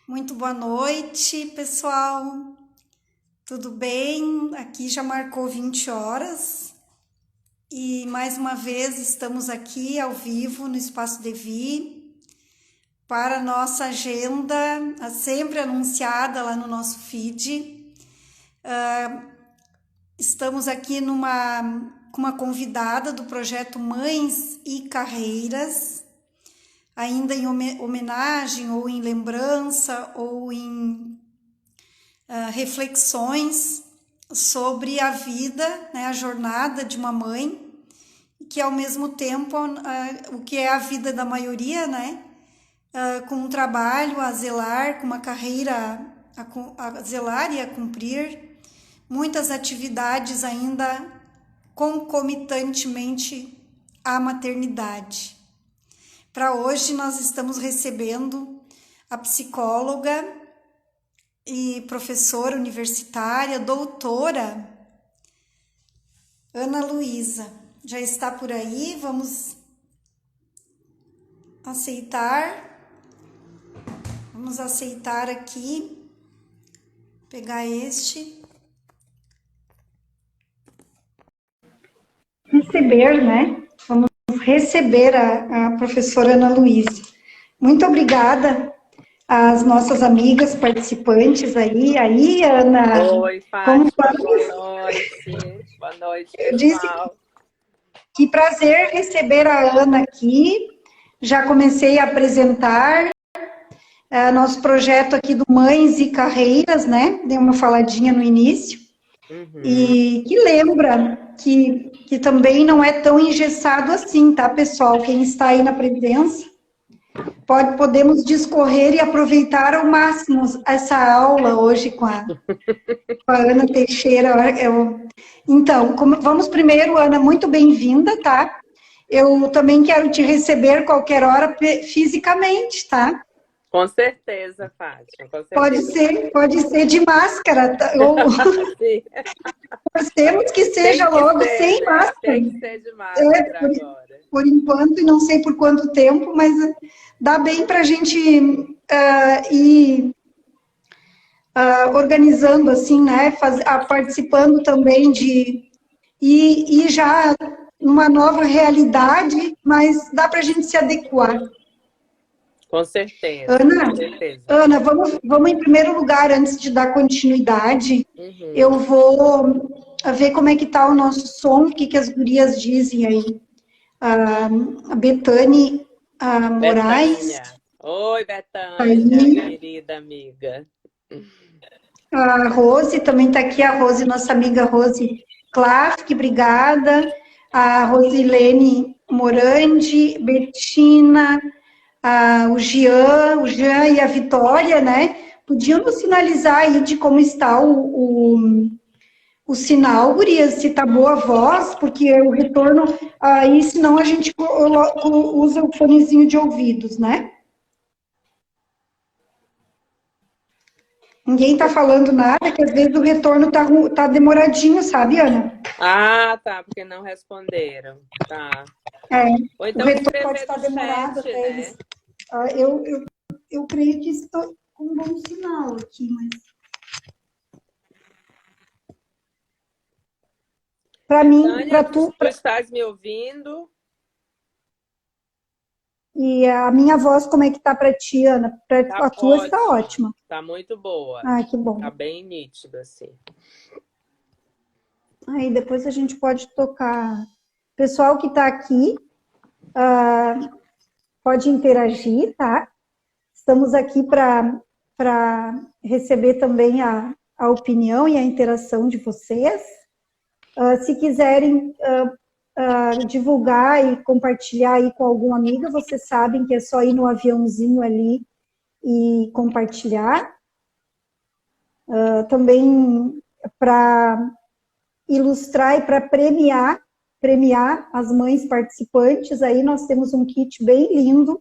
Muito boa noite, pessoal. Tudo bem? Aqui já marcou 20 horas e mais uma vez estamos aqui ao vivo no Espaço Devi para a nossa agenda, sempre anunciada lá no nosso feed. Estamos aqui com uma convidada do projeto Mães e Carreiras, ainda em homenagem ou em lembrança ou em reflexões sobre a vida, né, a jornada de uma mãe, que ao mesmo tempo o que é a vida da maioria, né, com um trabalho a zelar, com uma carreira a zelar e a cumprir, muitas atividades ainda concomitantemente à maternidade. Para hoje nós estamos recebendo a psicóloga e professora universitária, doutora Ana Luísa. Já está por aí, vamos aceitar aqui, pegar este. Receber, né? Vamos receber a professora Ana Luísa. Muito obrigada às nossas amigas participantes aí, Ana. Oi, Fátima, boa noite. Boa noite, pessoal. Eu disse que prazer receber a Ana aqui. Já comecei a apresentar nosso projeto aqui do Mães e Carreiras, né? Dei uma faladinha no início. Uhum. E que lembra que também não é tão engessado assim, tá, pessoal? Quem está aí na presença, podemos discorrer e aproveitar ao máximo essa aula hoje com a Ana Teixeira. Então, vamos primeiro, Ana, muito bem-vinda, tá? Eu também quero te receber qualquer hora fisicamente, tá? Com certeza, Fátima, com certeza. Pode ser de máscara, tá? Sim. Torcemos que seja logo sem máscara. Tem que ser de máscara agora. Por enquanto, e não sei por quanto tempo, mas dá bem para a gente ir organizando assim, né? Participando também e já numa nova realidade, mas dá para a gente se adequar. Com certeza. Ana, com certeza. Ana, vamos em primeiro lugar, antes de dar continuidade, eu vou ver como é que está o nosso som, o que as gurias dizem aí. A Betânia Moraes. Betânia. Oi, Betânia, querida amiga. A Rose também está aqui, a Rose, nossa amiga Rose Klafk, obrigada. A Rosilene Morandi, Betina, o Jean e a Vitória, né? Podiam nos sinalizar aí de como está o sinal, gurias, se tá boa a voz, porque o retorno, aí senão a gente usa o fonezinho de ouvidos, né? Ninguém tá falando nada, que às vezes o retorno tá demoradinho, sabe, Ana? Ah, tá, porque não responderam. Tá. Ou então o retorno pode estar demorado até eles. Eu creio que estou com um bom sinal aqui, mas... Para mim, para tu... Tu estás me ouvindo? E a minha voz, como é que tá para ti, Ana? A tua está ótima. Tá muito boa. Ah, que bom. Tá bem nítido, assim. Aí depois a gente pode tocar. Pessoal que está aqui, pode interagir, tá? Estamos aqui para receber também a opinião e a interação de vocês. Se quiserem divulgar e compartilhar aí com algum amigo, vocês sabem que é só ir no aviãozinho ali e compartilhar. Também para ilustrar e para premiar as mães participantes, aí nós temos um kit bem lindo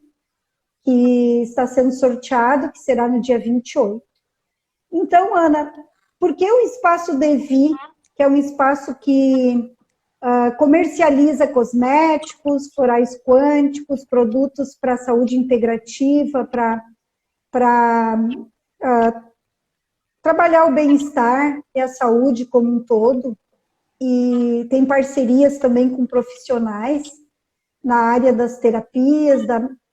que está sendo sorteado, que será no dia 28. Então, Ana, por que o Espaço Devi, que é um espaço que comercializa cosméticos, florais quânticos, produtos para saúde integrativa, para para trabalhar o bem-estar e a saúde como um todo, e tem parcerias também com profissionais na área das terapias,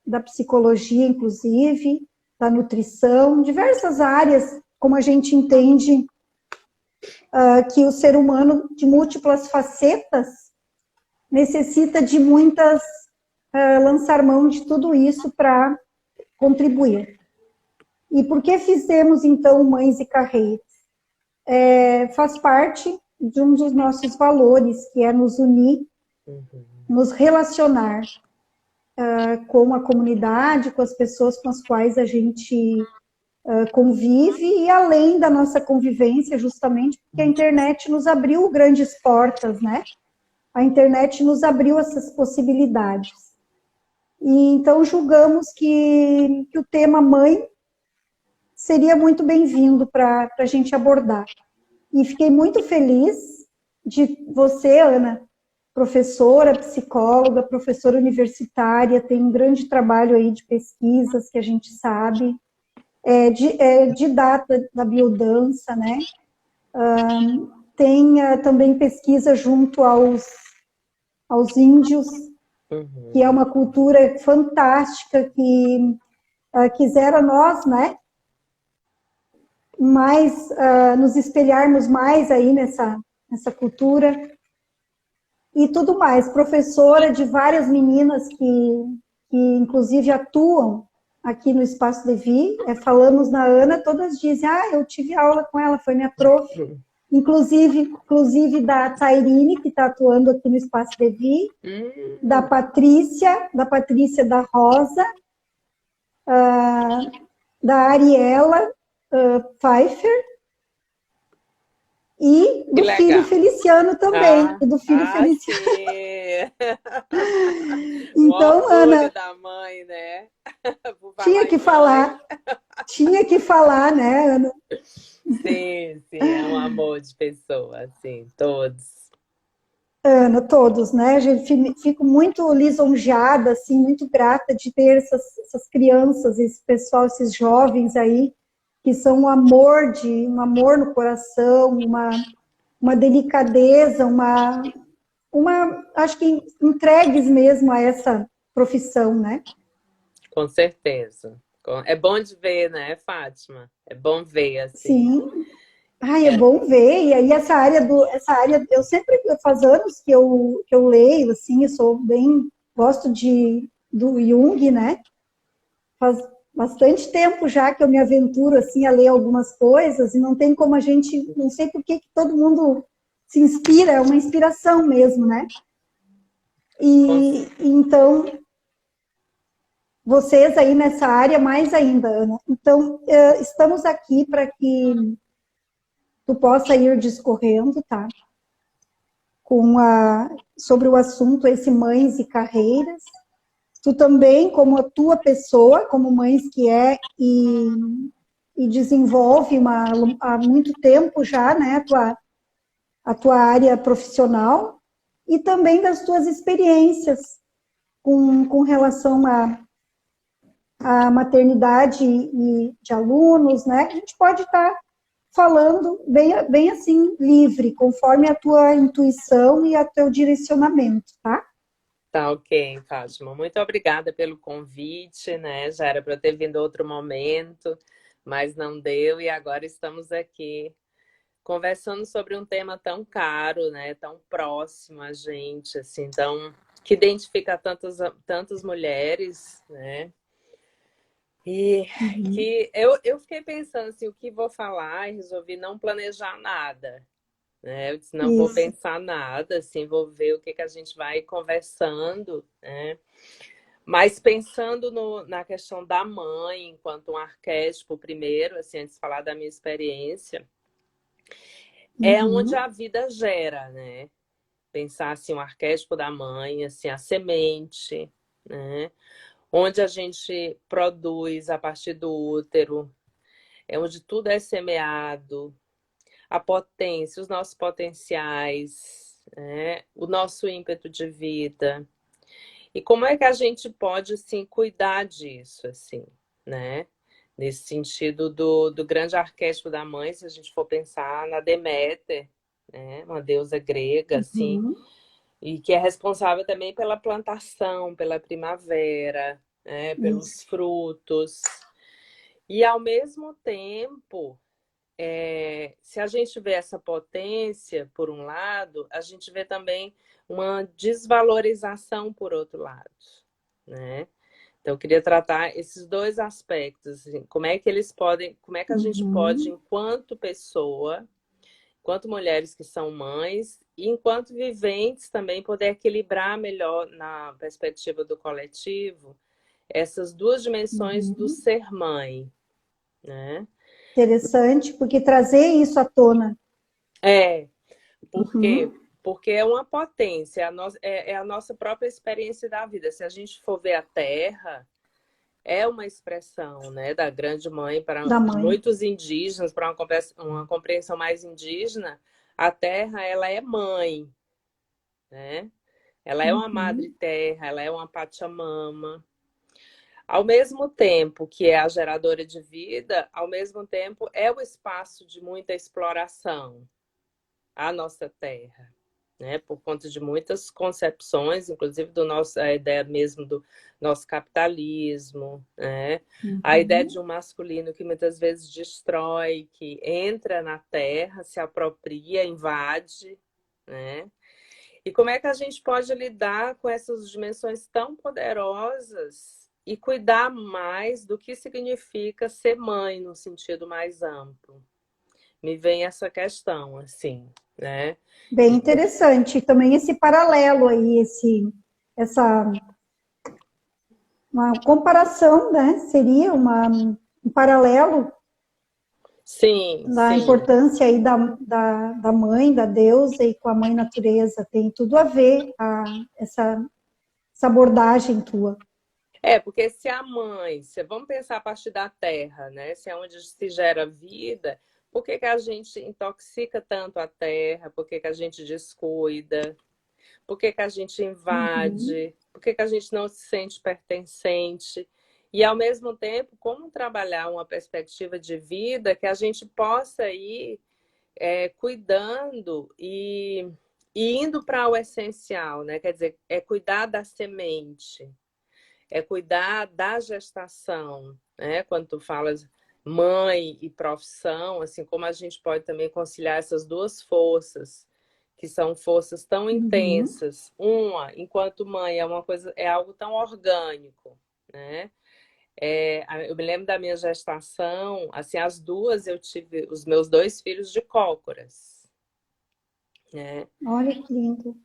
da psicologia, inclusive, da nutrição, diversas áreas, como a gente entende que o ser humano, de múltiplas facetas, necessita de muitas, lançar mão de tudo isso para contribuir. E por que fizemos, então, Mães e Carreiras? Faz parte de um dos nossos valores, que é nos unir, nos relacionar com a comunidade, com as pessoas com as quais a gente convive, e além da nossa convivência, justamente porque a internet nos abriu grandes portas, né? A internet nos abriu essas possibilidades. E então julgamos que o tema mãe seria muito bem-vindo para a gente abordar. E fiquei muito feliz de você, Ana, professora, psicóloga, professora universitária, tem um grande trabalho aí de pesquisas que a gente sabe, didata da biodança, né? Tem também pesquisa junto aos índios, que é uma cultura fantástica, que quisera nós, né, mais, nos espelharmos mais aí nessa cultura, e tudo mais. Professora de várias meninas que inclusive atuam aqui no Espaço Levi, falamos na Ana, todas dizem, eu tive aula com ela, foi minha prof, inclusive da Tairine, que está atuando aqui no Espaço Levi, da Patrícia da Rosa, da Ariela Pfeiffer, e do filho Feliciano também. E do filho Feliciano. Então, Ana, da mãe, né? tinha que falar, né, Ana? Sim, é um amor de pessoa, assim, todos. Ana, todos, né? Fico muito lisonjeada, assim, muito grata de ter essas crianças, esse pessoal, esses jovens aí, que são um amor no coração, uma delicadeza, acho que entregues mesmo a essa profissão, né? Com certeza. É bom de ver, né, Fátima? É bom ver, assim. Sim. É bom ver, e aí essa área, eu sempre, faz anos que eu leio, assim, gosto do Jung, né? Faz bastante tempo já que eu me aventuro, assim, a ler algumas coisas, e não tem como a gente, não sei por que todo mundo se inspira, é uma inspiração mesmo, né? E então, vocês aí nessa área, mais ainda, Ana. Então, estamos aqui para que tu possa ir discorrendo, tá? Sobre o assunto esse Mães e Carreiras. Tu também, como a tua pessoa, como Mães que e desenvolve há muito tempo já, né, a tua área profissional, e também das tuas experiências com relação à maternidade e de alunos, né? A gente pode estar falando bem assim, livre, conforme a tua intuição e o teu direcionamento, tá? Tá ok, Fátima. Muito obrigada pelo convite, né? Já era para eu ter vindo outro momento, mas não deu, e agora estamos aqui conversando sobre um tema tão caro, né? Tão próximo a gente, assim, que identifica tantas mulheres, né? E que eu fiquei pensando assim, o que vou falar, e resolvi não planejar nada, né? Eu disse, não vou pensar nada, assim, vou ver o que a gente vai conversando, né? Mas pensando na questão da mãe, enquanto um arquétipo, primeiro, assim, antes de falar da minha experiência, é onde a vida gera, né? Pensar, assim, o arquétipo da mãe, assim, a semente, né? Onde a gente produz a partir do útero, é onde tudo é semeado, a potência, os nossos potenciais, né? O nosso ímpeto de vida. E como é que a gente pode, assim, cuidar disso, assim, né? nesse sentido do grande arquétipo da mãe, se a gente for pensar na Deméter, né? Uma deusa grega, assim, Uhum. e que é responsável também pela plantação, pela primavera, né? Pelos Isso. frutos. E, ao mesmo tempo, se a gente vê essa potência, por um lado, a gente vê também uma desvalorização, por outro lado, né? Então, eu queria tratar esses dois aspectos, assim, como é que eles podem, como é que a gente pode, Uhum. enquanto pessoa, enquanto mulheres que são mães, e enquanto viventes também, poder equilibrar melhor, na perspectiva do coletivo, essas duas dimensões do Uhum. ser mãe, né? Interessante, porque trazer isso à tona. É, por quê? Uhum. Porque é uma potência, é a nossa própria experiência da vida. Se a gente for ver a Terra, é uma expressão, né, da grande mãe para Da mãe. muitos indígenas, para uma compreensão mais indígena, a terra ela é mãe, né? Ela é uma madre Uhum. terra, ela é uma pachamama. Ao mesmo tempo que é a geradora de vida, ao mesmo tempo é o espaço de muita exploração, a nossa terra, né? Por conta de muitas concepções, inclusive do nosso, a ideia mesmo do nosso capitalismo, né? A ideia de Uhum. um masculino que muitas vezes destrói, que entra na terra, se apropria, invade, né? E como é que a gente pode lidar com essas dimensões tão poderosas e cuidar mais do que significa ser mãe no sentido mais amplo? Me vem essa questão, assim, né? Bem interessante. Também esse paralelo aí, essa uma comparação, né? Seria um paralelo Sim, da sim. importância aí da mãe, da deusa e com a mãe natureza. Tem tudo a ver essa abordagem tua. Porque se a mãe, se vamos pensar a partir da terra, né? Se é onde se gera vida, por que que a gente intoxica tanto a terra? Por que que a gente descuida? Por que que a gente Uhum. invade? Por que que a gente não se sente pertencente? E, ao mesmo tempo, como trabalhar uma perspectiva de vida que a gente possa ir cuidando e indo para o essencial, né? Quer dizer, é cuidar da semente, é cuidar da gestação, né? Quando tu falas mãe e profissão, assim como a gente pode também conciliar essas duas forças, que são forças tão Uhum. intensas. Uma, enquanto mãe, é uma coisa, é algo tão orgânico, né? Eu me lembro da minha gestação, assim, as duas eu tive os meus dois filhos de cócoras, né? Olha que lindo.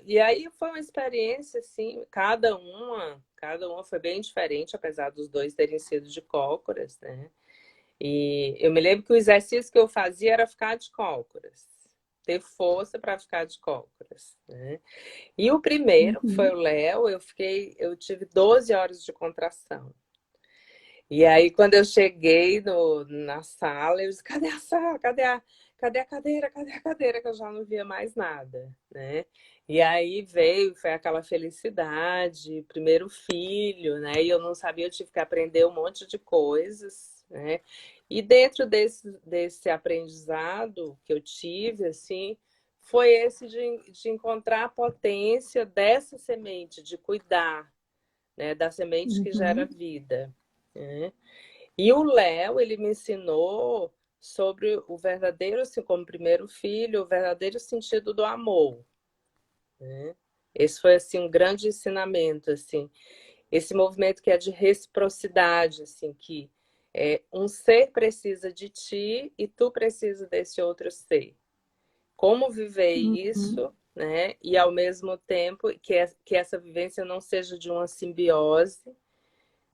E aí foi uma experiência, assim, cada uma foi bem diferente, apesar dos dois terem sido de cócoras, né? E eu me lembro que o exercício que eu fazia era ficar de cócoras, ter força para ficar de cócoras, né? E o primeiro, que foi o Uhum. Léo, eu tive 12 horas de contração. E aí, quando eu cheguei na sala, eu disse, cadê a sala? Cadê a cadeira? Cadê a cadeira? Que eu já não via mais nada, né? E aí foi aquela felicidade, primeiro filho, né? E eu não sabia, eu tive que aprender um monte de coisas, né? E dentro desse aprendizado que eu tive, assim, foi esse de encontrar a potência dessa semente, de cuidar, né? Da semente que gera Uhum. vida, né? E o Léo, ele me ensinou sobre o verdadeiro, assim, como primeiro filho, o verdadeiro sentido do amor, né? Esse foi, assim, um grande ensinamento, assim. Esse movimento que é de reciprocidade, assim, que um ser precisa de ti e tu precisa desse outro ser. Como viver Uhum. isso, né? E, ao mesmo tempo, que essa vivência não seja de uma simbiose,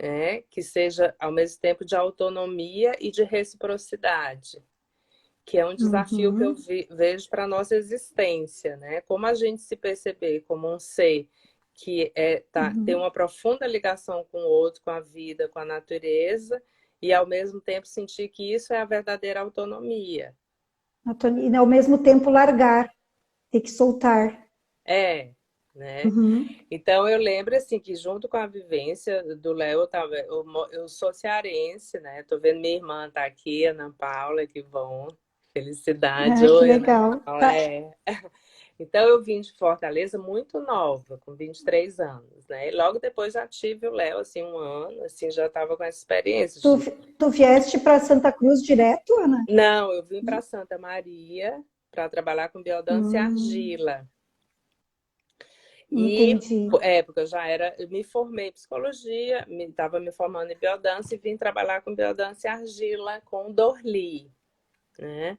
né? Que seja ao mesmo tempo de autonomia e de reciprocidade, que é um desafio que eu Uhum. vejo para a nossa existência, né? Como a gente se perceber como um ser que tem Uhum. uma profunda ligação com o outro, com a vida, com a natureza, e ao mesmo tempo sentir que isso é a verdadeira autonomia. E ao mesmo tempo largar, ter que soltar. É, né? Uhum. Então, eu lembro, assim, que junto com a vivência do Léo, eu sou cearense, né? Tô vendo minha irmã tá aqui, Ana Paula, que bom. Felicidade. Ah, que Oi, Ana legal. Paula. Tá. Então, eu vim de Fortaleza muito nova, com 23 anos, né? E logo depois já tive o Léo, assim, um ano, assim, já estava com essa experiência. Tu, tu vieste para Santa Cruz direto, Ana? Não, eu vim para Santa Maria para trabalhar com biodância e Hum, argila. E, entendi. porque eu me formei em psicologia, estava me formando em biodância e vim trabalhar com biodância e argila com o Dorli, né?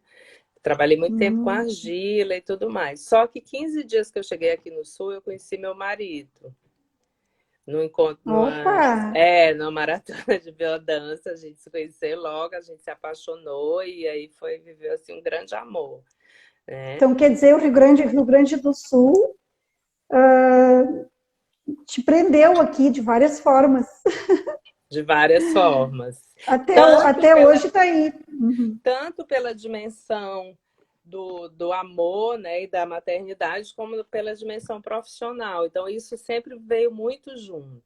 Trabalhei muito tempo com Hum. argila e tudo mais. Só que 15 dias que eu cheguei aqui no Sul, eu conheci meu marido. No encontro, Opa! numa maratona de biodança, a gente se conheceu logo, a gente se apaixonou e aí viveu assim um grande amor, né? Então, quer dizer, o Rio Grande do Sul te prendeu aqui de várias formas. De várias formas. Tanto Até pela, hoje está aí. Uhum. tanto pela dimensão do amor, né, e da maternidade, como pela dimensão profissional. Então, isso sempre veio muito junto.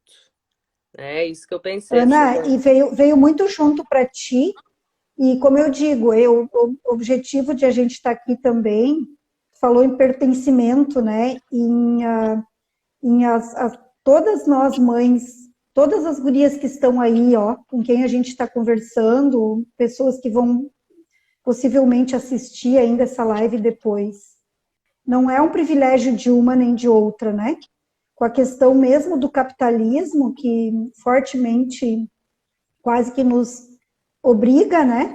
É isso que eu pensei assim. Ana, e veio muito junto para ti. E como eu digo, o objetivo de a gente estar aqui também, falou em pertencimento, né? Em todas nós mães, todas as gurias que estão aí, ó, com quem a gente está conversando, pessoas que vão possivelmente assistir ainda essa live depois. Não é um privilégio de uma nem de outra, né? Com a questão mesmo do capitalismo, que fortemente quase que nos obriga, né?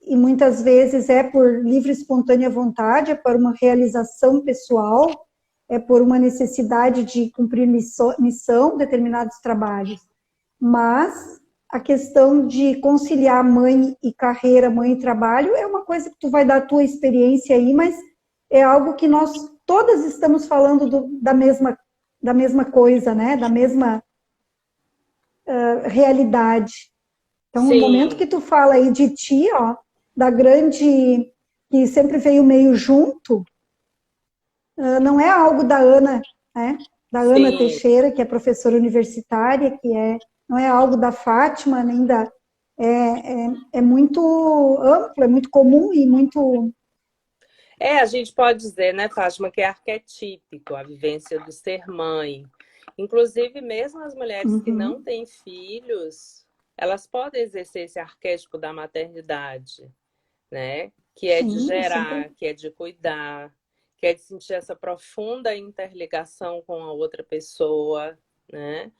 E muitas vezes é por livre e espontânea vontade, é por uma realização pessoal, é por uma necessidade de cumprir missão determinados trabalhos. Mas a questão de conciliar mãe e carreira, mãe e trabalho, é uma coisa que tu vai dar a tua experiência aí, mas é algo que nós todas estamos falando da mesma coisa, né? Da mesma realidade. Então, no momento Sim, que tu fala aí de ti, ó, da grande, que sempre veio meio junto, não é algo da Ana, né? Da Ana sim. Teixeira, que é professora universitária, não é algo da Fátima, nem da. É muito amplo, é muito comum e muito. A gente pode dizer, né, Fátima, que é arquetípico a vivência do ser mãe. Inclusive, mesmo as mulheres que não Uhum, têm filhos, elas podem exercer esse arquétipo da maternidade, né? Que é de sim, isso é gerar, que é de cuidar, que é de sentir essa profunda interligação com a outra pessoa, né?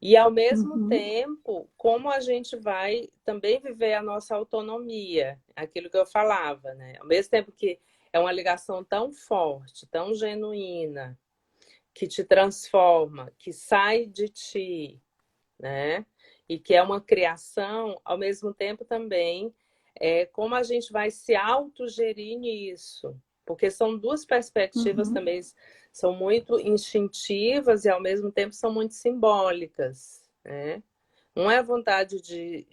E ao mesmo uhum, tempo, como a gente vai também viver a nossa autonomia, aquilo que eu falava, né? Ao mesmo tempo que é uma ligação tão forte, tão genuína, que te transforma, que sai de ti, né? E que é uma criação, ao mesmo tempo também como a gente vai se autogerir nisso, porque são duas perspectivas uhum, também, são muito instintivas e ao mesmo tempo são muito simbólicas, né? Um é a vontade de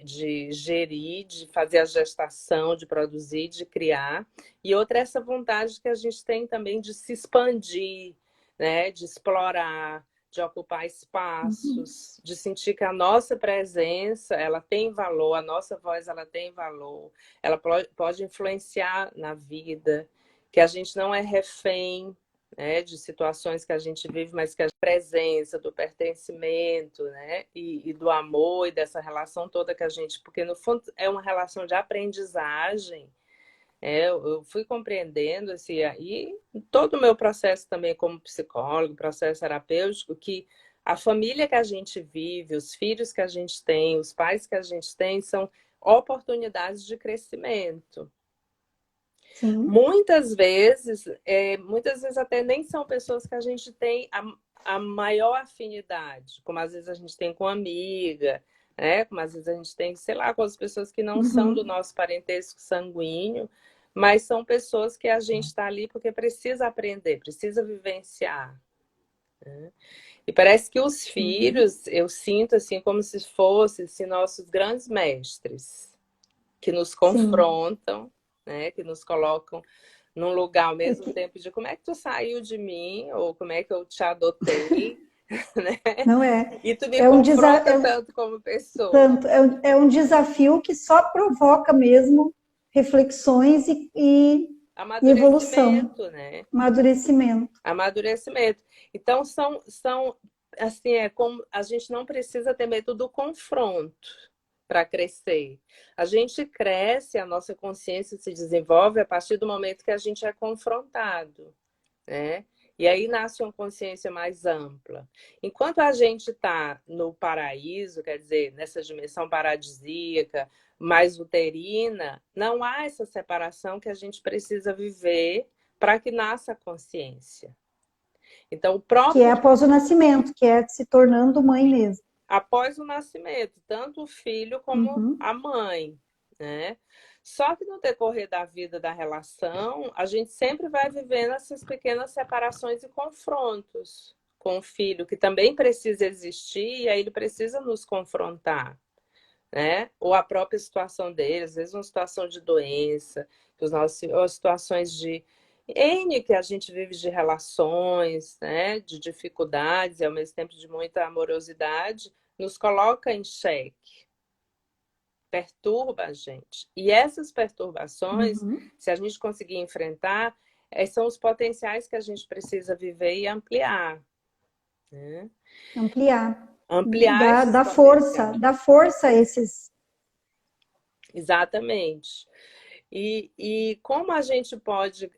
gerir, de fazer a gestação, de produzir, de criar, e outra é essa vontade que a gente tem também de se expandir, né? De explorar, de ocupar uhum, espaços, de sentir que a nossa presença ela tem valor, a nossa voz ela tem valor, ela pode influenciar na vida, que a gente não é refém, né, de situações que a gente vive, mas que a presença, do pertencimento, né, e do amor e dessa relação toda que a gente, porque no fundo é uma relação de aprendizagem. Eu fui compreendendo assim, e todo o meu processo também como psicólogo, processo terapêutico, que a família que a gente vive, os filhos que a gente tem, os pais que a gente tem, são oportunidades de crescimento. sim, Muitas vezes até nem são pessoas que a gente tem a maior afinidade, como às vezes a gente tem com amiga, né? Como às vezes a gente tem, sei lá, com as pessoas que não são do uhum, nosso parentesco sanguíneo, mas são pessoas que a gente está ali porque precisa aprender, precisa vivenciar. E parece que os sim, filhos, eu sinto assim como se fossem assim, nossos grandes mestres, que nos sim, confrontam, né? Que nos colocam num lugar ao mesmo tempo de como é que tu saiu de mim, ou como é que eu te adotei, né? Não é? E tu me É um, confronta tanto como pessoa. tanto, é um desafio que só provoca mesmo reflexões e evolução, Amadurecimento, né? amadurecimento. Amadurecimento. Então, assim, é como a gente não precisa ter medo do confronto para crescer. A gente cresce, a nossa consciência se desenvolve a partir do momento que a gente é confrontado, né? E aí nasce uma consciência mais ampla. Enquanto a gente está no paraíso, quer dizer, nessa dimensão paradisíaca, mais uterina, não há essa separação que a gente precisa viver para que nasça a consciência. Então, o Que é próprio após o nascimento, que é se tornando mãe mesmo. após o nascimento, tanto o filho como Uhum. a mãe, né? Só que no decorrer da vida da relação, a gente sempre vai vivendo essas pequenas separações e confrontos com o filho, que também precisa existir, e aí ele precisa nos confrontar, né? Ou a própria situação dele, às vezes uma situação de doença, ou situações de N que a gente vive de relações, né? De dificuldades e ao mesmo tempo de muita amorosidade, nos coloca em xeque, perturba a gente. E essas perturbações, Uhum. se a gente conseguir enfrentar, são os potenciais que a gente precisa viver e ampliar, né? Ampliar. Ampliar esses potenciais. Dá força a esses. Exatamente. E como a gente pode,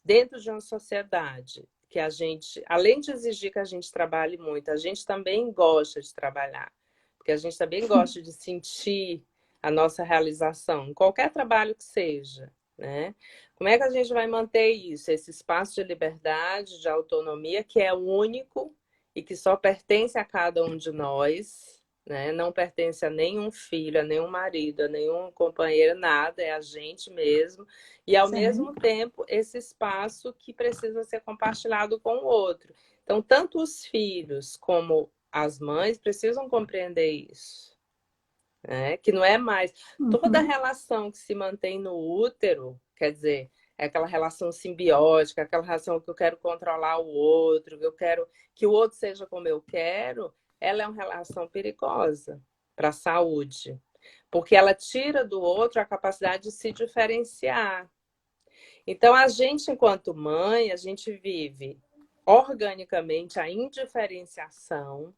dentro de uma sociedade, que a gente, além de exigir que a gente trabalhe muito, a gente também gosta de trabalhar, porque a gente também gosta de sentir a nossa realização, em qualquer trabalho que seja, né? Como é que a gente vai manter isso, esse espaço de liberdade, de autonomia, que é único e que só pertence a cada um de nós, né? Não pertence a nenhum filho, a nenhum marido, a nenhum companheiro, nada, é a gente mesmo. E, ao mesmo Certo. tempo, esse espaço que precisa ser compartilhado com o outro. Então, tanto os filhos como as mães precisam compreender isso, né? Que não é mais toda Uhum. relação que se mantém no útero, quer dizer, é aquela relação simbiótica, aquela relação que eu quero controlar o outro, que eu quero que o outro seja como eu quero, ela é uma relação perigosa para a saúde, porque ela tira do outro a capacidade de se diferenciar. Então, a gente, enquanto mãe, a gente vive organicamente a indiferenciação,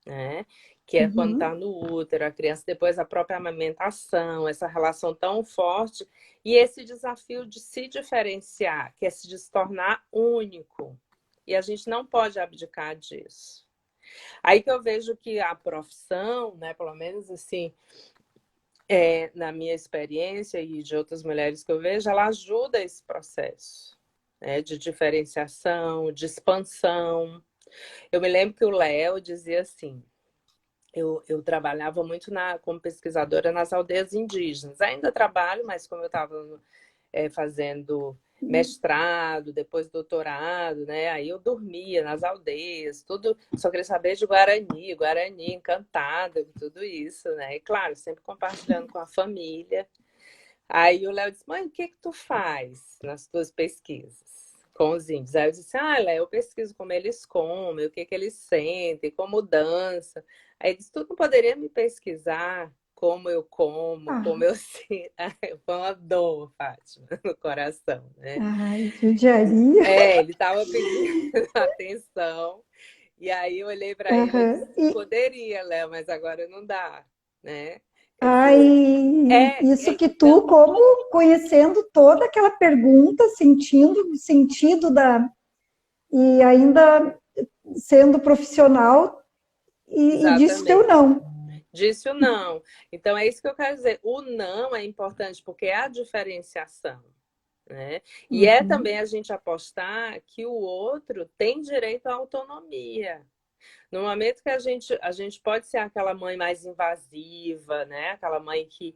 né? Que é quando está Uhum. no útero, a criança, depois a própria amamentação, essa relação tão forte, e esse desafio de se diferenciar, que é se tornar único. E a gente não pode abdicar disso. Aí que eu vejo que a profissão, né, pelo menos assim, na minha experiência e de outras mulheres que eu vejo, ela ajuda esse processo, né, de diferenciação, de expansão. Eu me lembro que o Léo dizia assim, eu trabalhava muito como pesquisadora nas aldeias indígenas. Ainda trabalho, mas como eu estava fazendo mestrado, depois doutorado, né? Aí eu dormia nas aldeias, tudo, só queria saber de Guarani, Guarani, encantada com tudo isso, né? E claro, sempre compartilhando com a família. Aí o Léo disse, mãe, o que que tu faz nas tuas pesquisas com os índios? Aí eu disse, Léo, eu pesquiso como eles comem, o que que eles sentem, como dança. Aí ele disse, tu não poderia me pesquisar como eu como, como Ah, eu sinto? Foi uma dor, Fátima, no coração, né? ai, judiaria. Ele estava pedindo atenção. E aí eu olhei para ele e disse, Aham. poderia, Léo, mas agora não dá, né? Quer Ai, dizer, isso que tu, então, como conhecendo toda aquela pergunta, sentindo o sentido e ainda sendo profissional, e disse teu exatamente. não. Disse o não. Então, é isso que eu quero dizer. O não é importante porque é a diferenciação, né? E é também Uhum. a gente apostar que o outro tem direito à autonomia. No momento que a gente pode ser aquela mãe mais invasiva, né? Aquela mãe que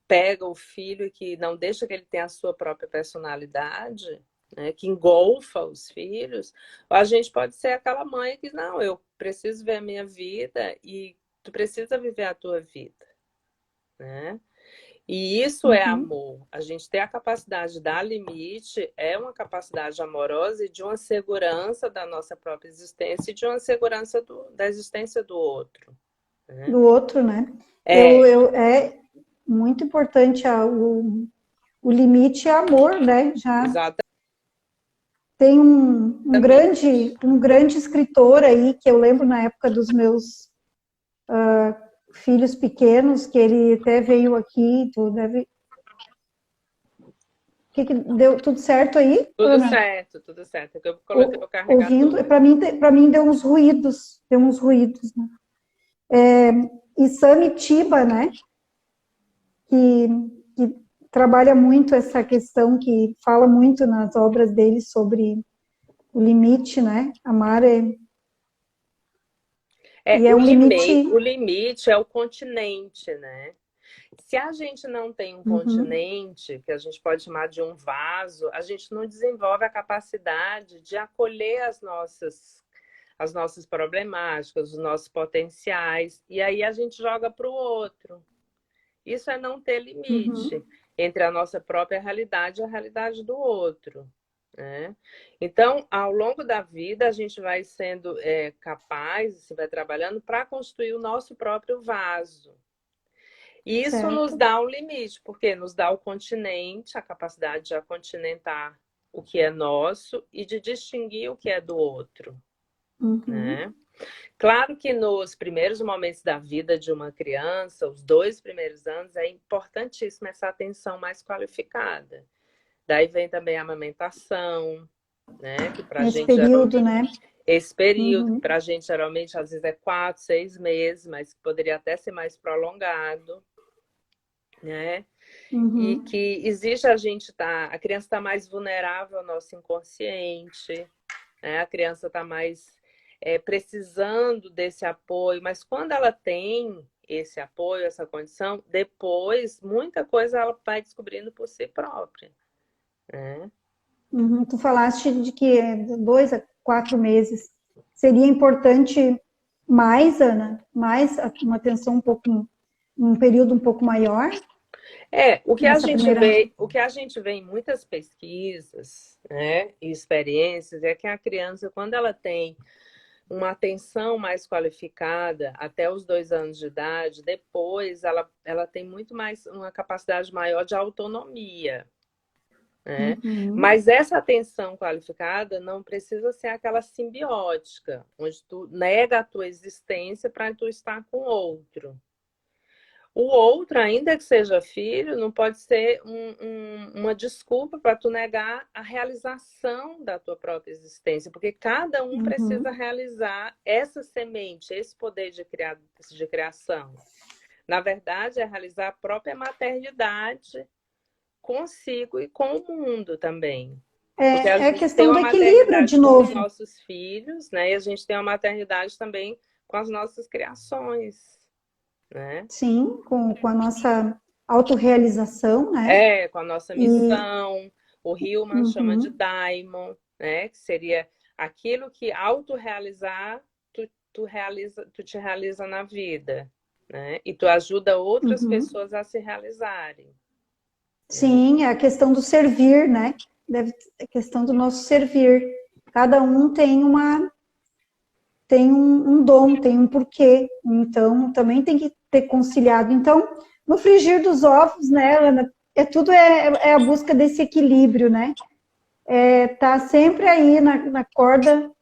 pega o filho e que não deixa que ele tenha a sua própria personalidade, né? Que engolfa os filhos, ou a gente pode ser aquela mãe que, não, eu preciso ver a minha vida e tu precisa viver a tua vida, né? E isso é amor. A gente ter a capacidade de dar limite é uma capacidade amorosa e de uma segurança da nossa própria existência e de uma segurança da existência do outro. Né? Do outro, né? É muito importante o limite é amor, né? Já Exatamente. tem um grande escritor aí, que eu lembro na época dos meus filhos pequenos, que ele até veio aqui, tu deve... que deu tudo certo aí, Tudo Ana? certo, tudo certo. Eu coloquei o carregador. Ouvindo, para mim deu uns ruídos, né? Isami Tiba, né? Que trabalha muito essa questão, que fala muito nas obras dele sobre o limite, né? Amar e é um limite... O limite é o continente, né? Se a gente não tem um continente, que a gente pode chamar de um vaso, a gente não desenvolve a capacidade de acolher as nossas problemáticas, os nossos potenciais, e aí a gente joga para o outro. Isso é não ter limite entre a nossa própria realidade e a realidade do outro. Né? Então, ao longo da vida, a gente vai sendo capaz, se vai trabalhando para construir o nosso próprio vaso. E isso nos dá um limite, porque nos dá o continente, a capacidade de acontinentar o que é nosso e de distinguir o que é do outro. Né? Claro que nos primeiros momentos da vida de uma criança, os 2 primeiros anos, é importantíssima essa atenção mais qualificada. Daí vem também a amamentação, né? Que pra Nesse gente período, né? Esse período, que para a gente geralmente às vezes é 4, 6 meses, mas poderia até ser mais prolongado, né? E que exige a criança está mais vulnerável ao nosso inconsciente, né? A criança está mais precisando desse apoio, mas quando ela tem esse apoio, essa condição, depois muita coisa ela vai descobrindo por si própria. Né? Tu falaste de que 2 a 4 meses. Seria importante mais, Ana? Mais uma atenção um período um pouco maior? O que a gente vê em muitas pesquisas, né, e experiências é que a criança, quando ela tem uma atenção mais qualificada até os 2 anos de idade, depois ela tem muito mais, uma capacidade maior de autonomia. Né? Mas essa atenção qualificada não precisa ser aquela simbiótica, onde tu nega a tua existência para tu estar com o outro. O outro, ainda que seja filho, não pode ser uma desculpa para tu negar a realização da tua própria existência, porque cada um precisa realizar essa semente, esse poder de criação. Na verdade, é realizar a própria maternidade consigo e com o mundo também. Porque a gente questão tem do uma equilíbrio, de com novo. os nossos filhos, né? E a gente tem uma maternidade também com as nossas criações. Né? Sim, com a nossa autorrealização, né? Com a nossa missão. O Hillman chama de daimon, né? Que seria aquilo que autorrealizar, tu te realiza na vida. Né? E tu ajuda outras pessoas a se realizarem. Sim, é a questão do servir, né? É a questão do nosso servir. Cada um tem um dom, tem um porquê. Então, também tem que ter conciliado. Então, no frigir dos ovos, né, Ana, tudo é a busca desse equilíbrio, né? Tá sempre aí na corda,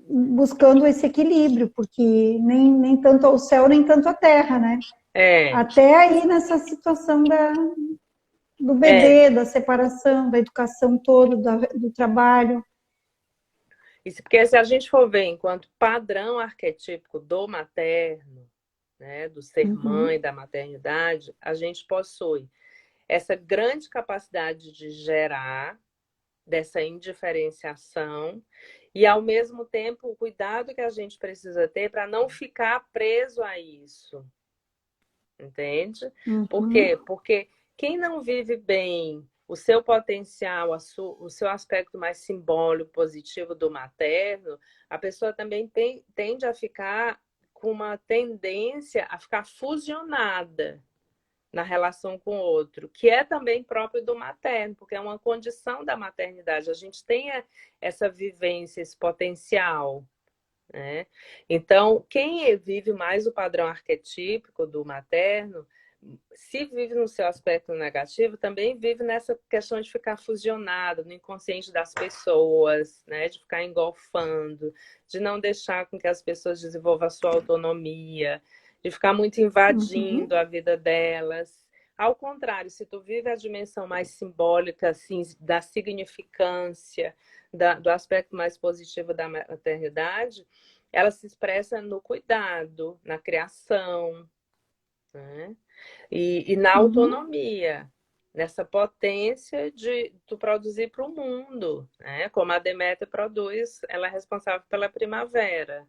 buscando esse equilíbrio, porque nem tanto ao céu, nem tanto à terra, né? Até aí nessa situação do bebê, da separação, da educação toda, do trabalho. Isso porque se a gente for ver enquanto padrão arquetípico do materno, né, do ser mãe, da maternidade, a gente possui essa grande capacidade de gerar, dessa indiferenciação, e ao mesmo tempo o cuidado que a gente precisa ter para não ficar preso a isso. Entende? Por quê? Porque quem não vive bem o seu potencial, o seu aspecto mais simbólico, positivo do materno, a pessoa também tende a ficar com uma tendência a ficar fusionada na relação com o outro, que é também próprio do materno, porque é uma condição da maternidade. A gente tem essa vivência, esse potencial, né? Então, quem vive mais o padrão arquetípico do materno, se vive no seu aspecto negativo, também vive nessa questão de ficar fusionado no inconsciente das pessoas, né? De ficar engolfando, de não deixar com que as pessoas desenvolvam a sua autonomia, de ficar muito invadindo a vida delas. Ao contrário, se tu vive a dimensão mais simbólica, assim, da significância, do aspecto mais positivo da maternidade, ela se expressa no cuidado, na criação, né? E na autonomia, nessa potência de tu produzir para o mundo, né? Como a Deméter produz, ela é responsável pela primavera,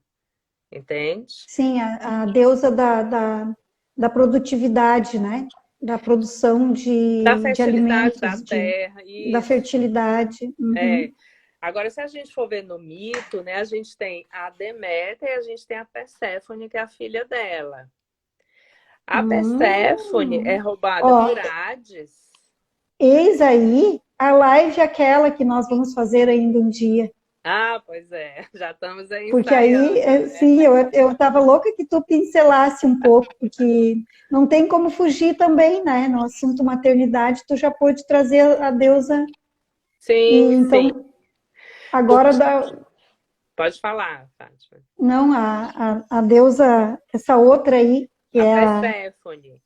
entende? Sim, a deusa da produtividade, né? Da produção Da de fertilidade da alimentos, terra, da isso. fertilidade. É. Agora, se a gente for ver no mito, né, a gente tem a Deméter e a gente tem a Perséfone, que é a filha dela. A Perséfone é roubada Ó, por Hades. eis aí a live aquela que nós vamos fazer ainda um dia. Ah, pois é, já estamos aí Porque aí, ensaiando, né? sim, eu estava louca que tu pincelasse um pouco, porque não tem como fugir também, né? No assunto maternidade, tu já pôde trazer a deusa. E Sim, sim. então, agora, Pode falar, Fátima. não, a deusa, essa outra aí, que A é a Perséfone.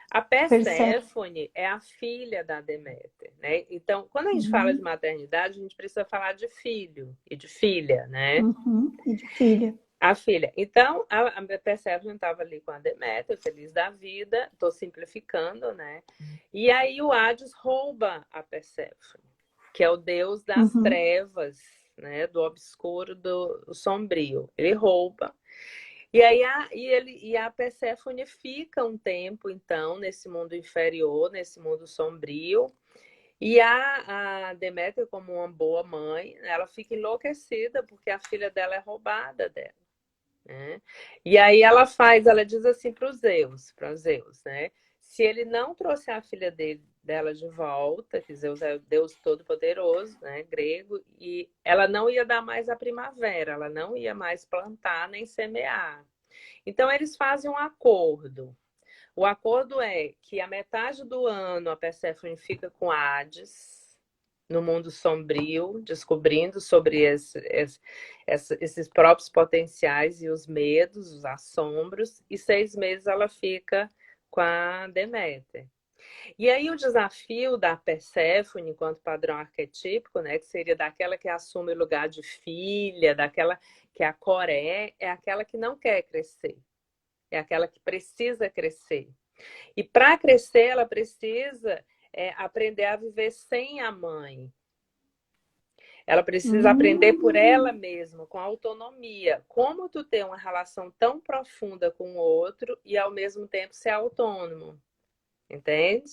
A Perséfone. Perséfone é a filha da Deméter, né? Então, quando a gente fala de maternidade, a gente precisa falar de filho e de filha, né? E de filha. A filha. Então, a Perséfone estava ali com a Deméter, feliz da vida, estou simplificando, né? E aí o Hades rouba a Perséfone, que é o deus das trevas, né? Do obscuro, do sombrio. Ele rouba. E aí a Perséfone fica um tempo, então, nesse mundo inferior, nesse mundo sombrio. E a Deméter, como uma boa mãe, ela fica enlouquecida porque a filha dela é roubada dela, né? E aí ela diz assim para Zeus, né? Se ele não trouxer a filha dela de volta, que Zeus é o Deus Todo-Poderoso, né, grego, e ela não ia dar mais a primavera, ela não ia mais plantar nem semear. Então eles fazem um acordo. O acordo é que a metade do ano a Perséfone fica com Hades, no mundo sombrio, descobrindo sobre esses próprios potenciais e os medos, os assombros, e 6 meses ela fica com a Deméter. E aí o desafio da Perséfone, enquanto padrão arquetípico, né, que seria daquela que assume o lugar de filha, daquela que é a Coré, é aquela que não quer crescer, é aquela que precisa crescer. E para crescer, ela precisa aprender a viver sem a mãe. Ela precisa aprender por ela mesma, com autonomia. Como tu ter uma relação tão profunda com o outro e, ao mesmo tempo, ser autônomo. Entende?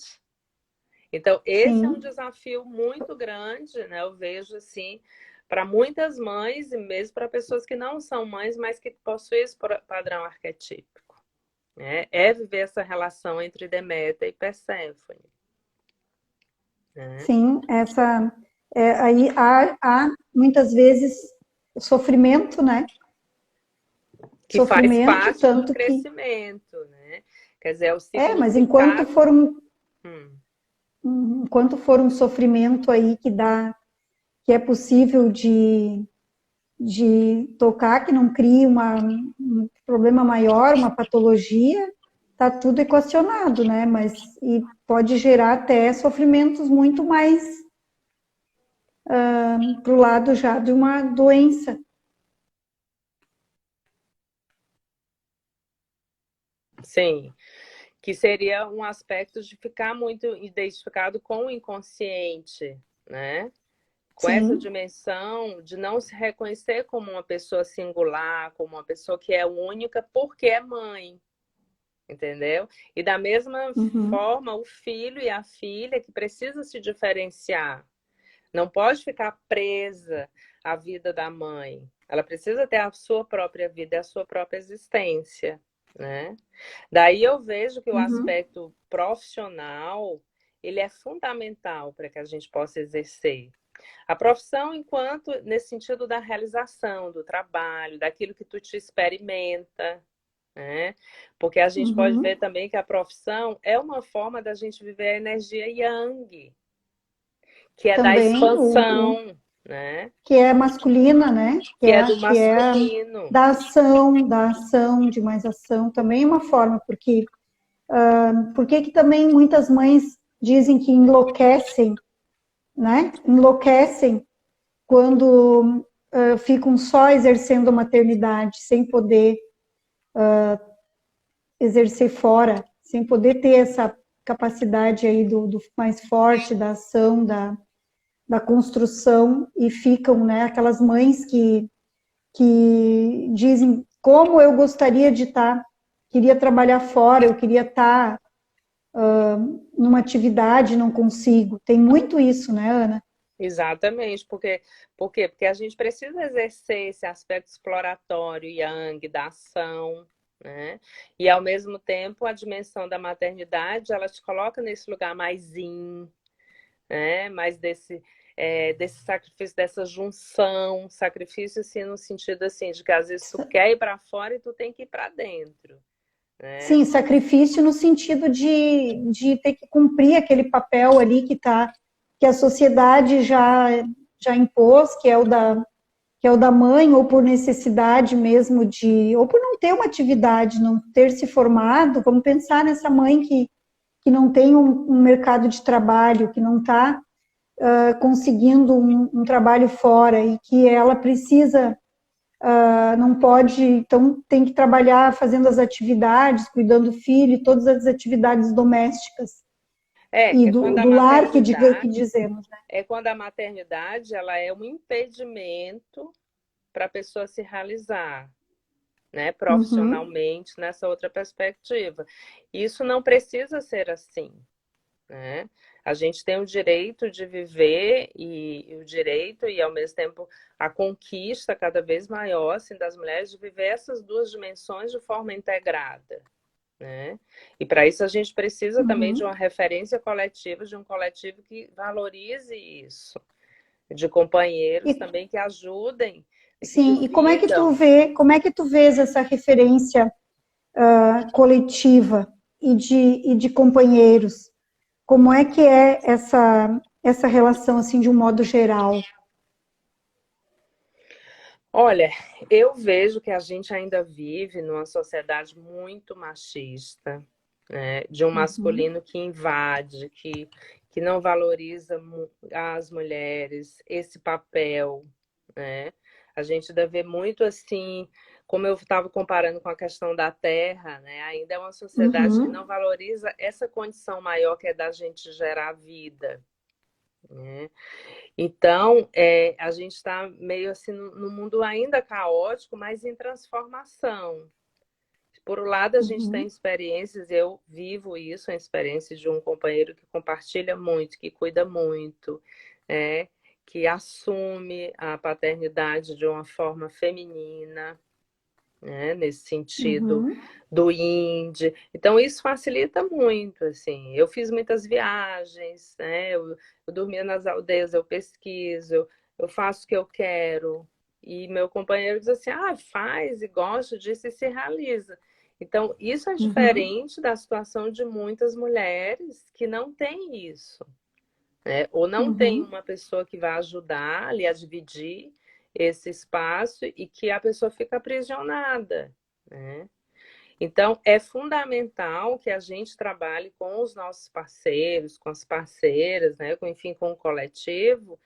Então, esse é um Sim, desafio muito grande, né? Eu vejo assim, para muitas mães e mesmo para pessoas que não são mães, mas que possuem esse padrão arquetípico, né? É viver essa relação entre Deméter e Perséfone, né? sim, aí há muitas vezes o sofrimento, né? Que faz Sofrimento, parte do tanto que. crescimento, né? Quer dizer, é o Mas significado. Hum. enquanto for um sofrimento aí que é possível de tocar, que não crie um problema maior, uma patologia, tá tudo equacionado, né? Mas e pode gerar até sofrimentos muito mais para o lado já de uma doença. Sim, que seria um aspecto de ficar muito identificado com o inconsciente, né? Com essa Sim, dimensão de não se reconhecer como uma pessoa singular, como uma pessoa que é única porque é mãe, entendeu? E da mesma forma, o filho e a filha que precisa se diferenciar. Não pode ficar presa à vida da mãe. Ela precisa ter a sua própria vida, a sua própria existência. né? Daí eu vejo que o Uhum. aspecto profissional, ele é fundamental para que a gente possa exercer. A profissão enquanto, nesse sentido da realização, do trabalho, daquilo que tu te experimenta, né? Porque a gente pode ver Uhum. também que a profissão é uma forma da gente viver a energia yang, que é da Também expansão, né? que é masculina, né? Que é do Que é masculino. da ação, de mais ação, também é uma forma, porque por que também muitas mães dizem que enlouquecem, né? Enlouquecem quando ficam só exercendo a maternidade, sem poder exercer fora, sem poder ter essa capacidade aí do mais forte, da ação, da construção, e ficam, né, aquelas mães que dizem como eu gostaria de estar, queria trabalhar fora, eu queria estar numa atividade, não consigo. Tem muito isso, né, Ana? Exatamente, por quê? Porque a gente precisa exercer esse aspecto exploratório yang da ação, né? E ao mesmo tempo a dimensão da maternidade, ela te coloca nesse lugar mais yin, né? Mais desse sacrifício, dessa junção, sacrifício assim no sentido assim de que às vezes tu quer ir para fora e tu tem que ir para dentro, né? Sim, sacrifício no sentido de ter que cumprir aquele papel ali que a sociedade já impôs, que é o da mãe, ou por necessidade mesmo ou por não ter uma atividade, não ter se formado. Vamos pensar nessa mãe que não tem um mercado de trabalho, que não está conseguindo um trabalho fora e que ela precisa, não pode, então tem que trabalhar fazendo as atividades, cuidando do filho, todas as atividades domésticas e É quando a do lar que maternidade, dizemos, né? é quando a maternidade ela é um impedimento para a pessoa se realizar, né, Uhum, profissionalmente nessa outra perspectiva. Isso não precisa ser assim, né? A gente tem o direito de viver e o direito e ao mesmo tempo a conquista cada vez maior assim, das mulheres de viver essas duas dimensões de forma integrada, né? E para isso a gente precisa também de uma uhum. referência coletiva, de um coletivo que valorize isso, de companheiros E, também que ajudem, que sim, e dividam. como é que tu vês essa referência coletiva e de companheiros? Como é que é essa relação, assim, de um modo geral? Olha, eu vejo que a gente ainda vive numa sociedade muito machista, né? De um Uhum, masculino que invade, que não valoriza as mulheres, esse papel, né? A gente ainda vê muito assim, como eu estava comparando com a questão da terra, né? Ainda é uma sociedade que não uhum, valoriza essa condição maior que é da gente gerar vida, né? Então, a gente está meio assim no mundo ainda caótico, mas em transformação. Por um lado, a gente tem uhum, experiências, eu vivo isso, a experiência de um companheiro que compartilha muito, que cuida muito, é, que assume a paternidade de uma forma feminina, né, nesse sentido uhum, do indie. Então, isso facilita muito, assim. Eu fiz muitas viagens, né? Eu dormia nas aldeias, eu pesquiso, eu faço o que eu quero. E meu companheiro diz assim, faz e gosta disso e se realiza. Então, isso é uhum, diferente da situação de muitas mulheres que não têm isso, né? Ou não tem uhum, uma pessoa que vai ajudar ali a dividir esse espaço e que a pessoa fica aprisionada, né? Então, é fundamental que a gente trabalhe com os nossos parceiros, com as parceiras, né? Enfim, com o coletivo,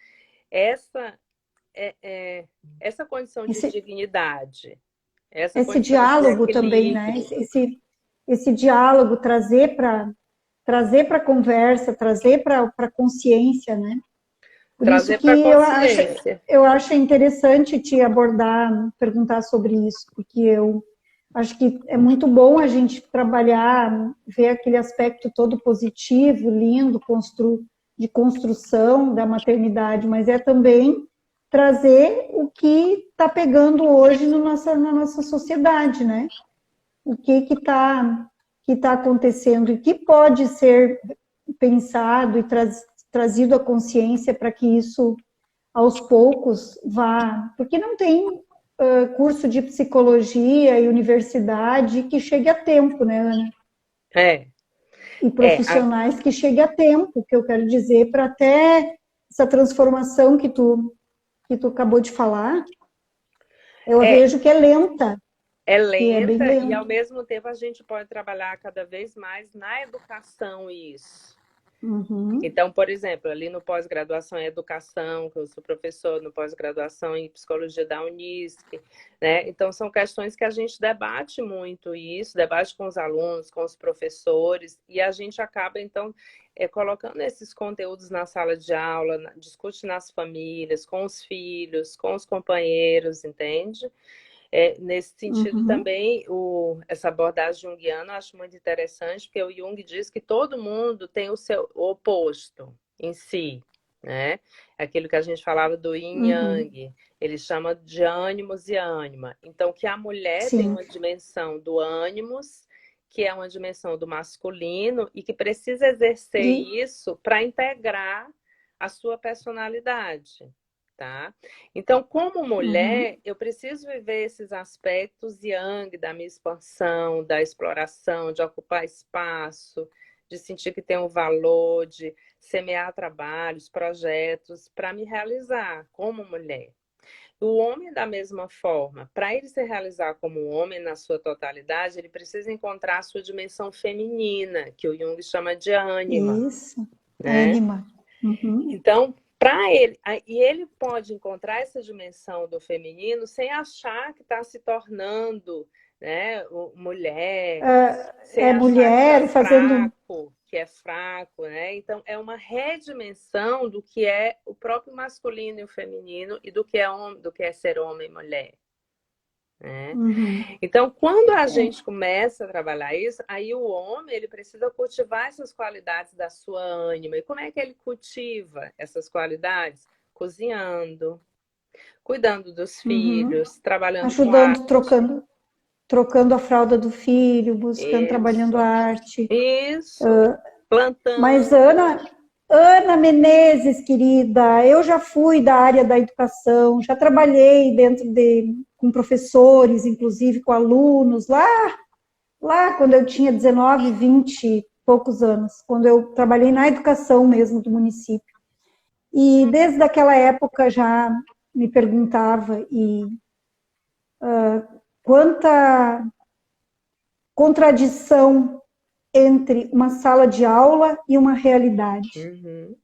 essa, é, é, essa condição de esse, dignidade, essa esse condição de diálogo também, né? equilíbrio, Esse diálogo trazer para a conversa, trazer para a consciência, né? Por isso trazer que para a consciência. eu acho interessante te abordar, perguntar sobre isso, porque eu acho que é muito bom a gente trabalhar, ver aquele aspecto todo positivo, lindo, de construção da maternidade, mas é também trazer o que está pegando hoje no na nossa sociedade, né? o que tá acontecendo e que pode ser pensado e trazido à consciência para que isso, aos poucos, vá... Porque não tem curso de psicologia e universidade que chegue a tempo, né, Ana? É, E é, profissionais que chegue a tempo, que eu quero dizer, para até essa transformação que tu acabou de falar, eu é, vejo que é lenta, é que é bem lenta e ao lento. mesmo tempo a gente pode trabalhar cada vez mais na educação isso. Uhum, Então, por exemplo, ali no pós-graduação em educação, que eu sou professor no pós-graduação em psicologia da Unisc, né? Então, são questões que a gente debate muito isso, debate com os alunos, com os professores, e a gente acaba, então, colocando esses conteúdos na sala de aula, discute nas famílias, com os filhos, com os companheiros, entende? Nesse sentido uhum, também, essa abordagem junguiana eu acho muito interessante, porque o Jung diz que todo mundo tem o seu oposto em si, né? Aquilo que a gente falava do yin e uhum. yang, ele chama de ânimos e ânima. Então, que a mulher tem Sim. uma dimensão do ânimos, que é uma dimensão do masculino, e que precisa exercer E, isso para integrar a sua personalidade. Tá? Então, como uhum, mulher, eu preciso viver esses aspectos yang da minha expansão, da exploração, de ocupar espaço, de sentir que tem um valor, de semear trabalhos, projetos, para me realizar como mulher. O homem, da mesma forma, para ele se realizar como um homem na sua totalidade, ele precisa encontrar a sua dimensão feminina, que o Jung chama de ânima, isso. né? Ânima. Uhum. Então, para ele, e ele pode encontrar essa dimensão do feminino sem achar que está se tornando, né, mulher, sem É achar mulher fazendo. que é fraco, né? Então, é uma redimensão do que é o próprio masculino e o feminino e do que é homem, do que é ser homem e mulher, né? Uhum. Então, quando a gente começa a trabalhar isso, aí o homem ele precisa cultivar essas qualidades da sua ânima. E como é que ele cultiva essas qualidades? Cozinhando, cuidando dos Uhum. filhos, trabalhando com Ajudando, arte. trocando a fralda do filho, buscando, trabalhando a Isso, arte. isso. Mas Plantando. Ana Menezes, querida, eu já fui da área da educação, já trabalhei com professores, inclusive com alunos, lá quando eu tinha 19, 20 e poucos anos, quando eu trabalhei na educação mesmo do município. E desde aquela época já me perguntava quanta contradição entre uma sala de aula e uma realidade. Uhum.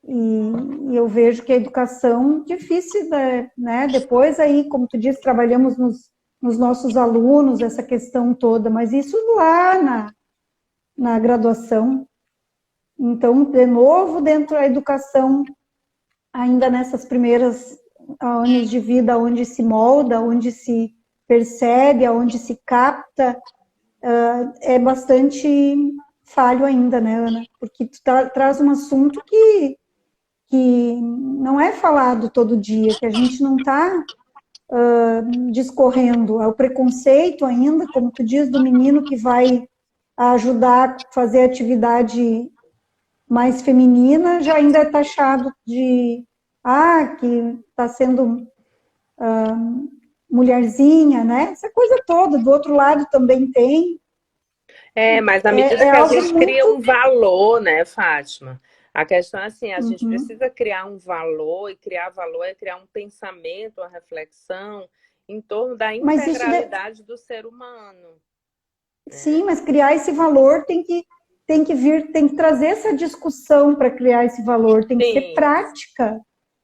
E eu vejo que a educação difícil, né? Depois aí, como tu disse, trabalhamos nos nossos alunos, essa questão toda, mas isso lá na graduação. Então, de novo, dentro da educação, ainda nessas primeiras anos de vida, onde se molda, onde se percebe, onde se capta, é bastante falho ainda, né, Ana? Porque tu traz um assunto que não é falado todo dia, que a gente não está discorrendo. É o preconceito ainda, como tu diz, do menino que vai ajudar a fazer atividade mais feminina, já ainda é taxado de que está sendo mulherzinha, né? Essa coisa toda. Do outro lado também tem. Mas à medida É que a algo gente cria muito. um valor, né, Fátima? A questão é assim, a gente Uhum. precisa criar um valor, e criar valor é criar um pensamento, uma reflexão em torno da Mas isso, integralidade do ser humano, sim, né? mas criar esse valor tem que vir, tem que trazer essa discussão para criar esse valor, tem que ser Sim, prática,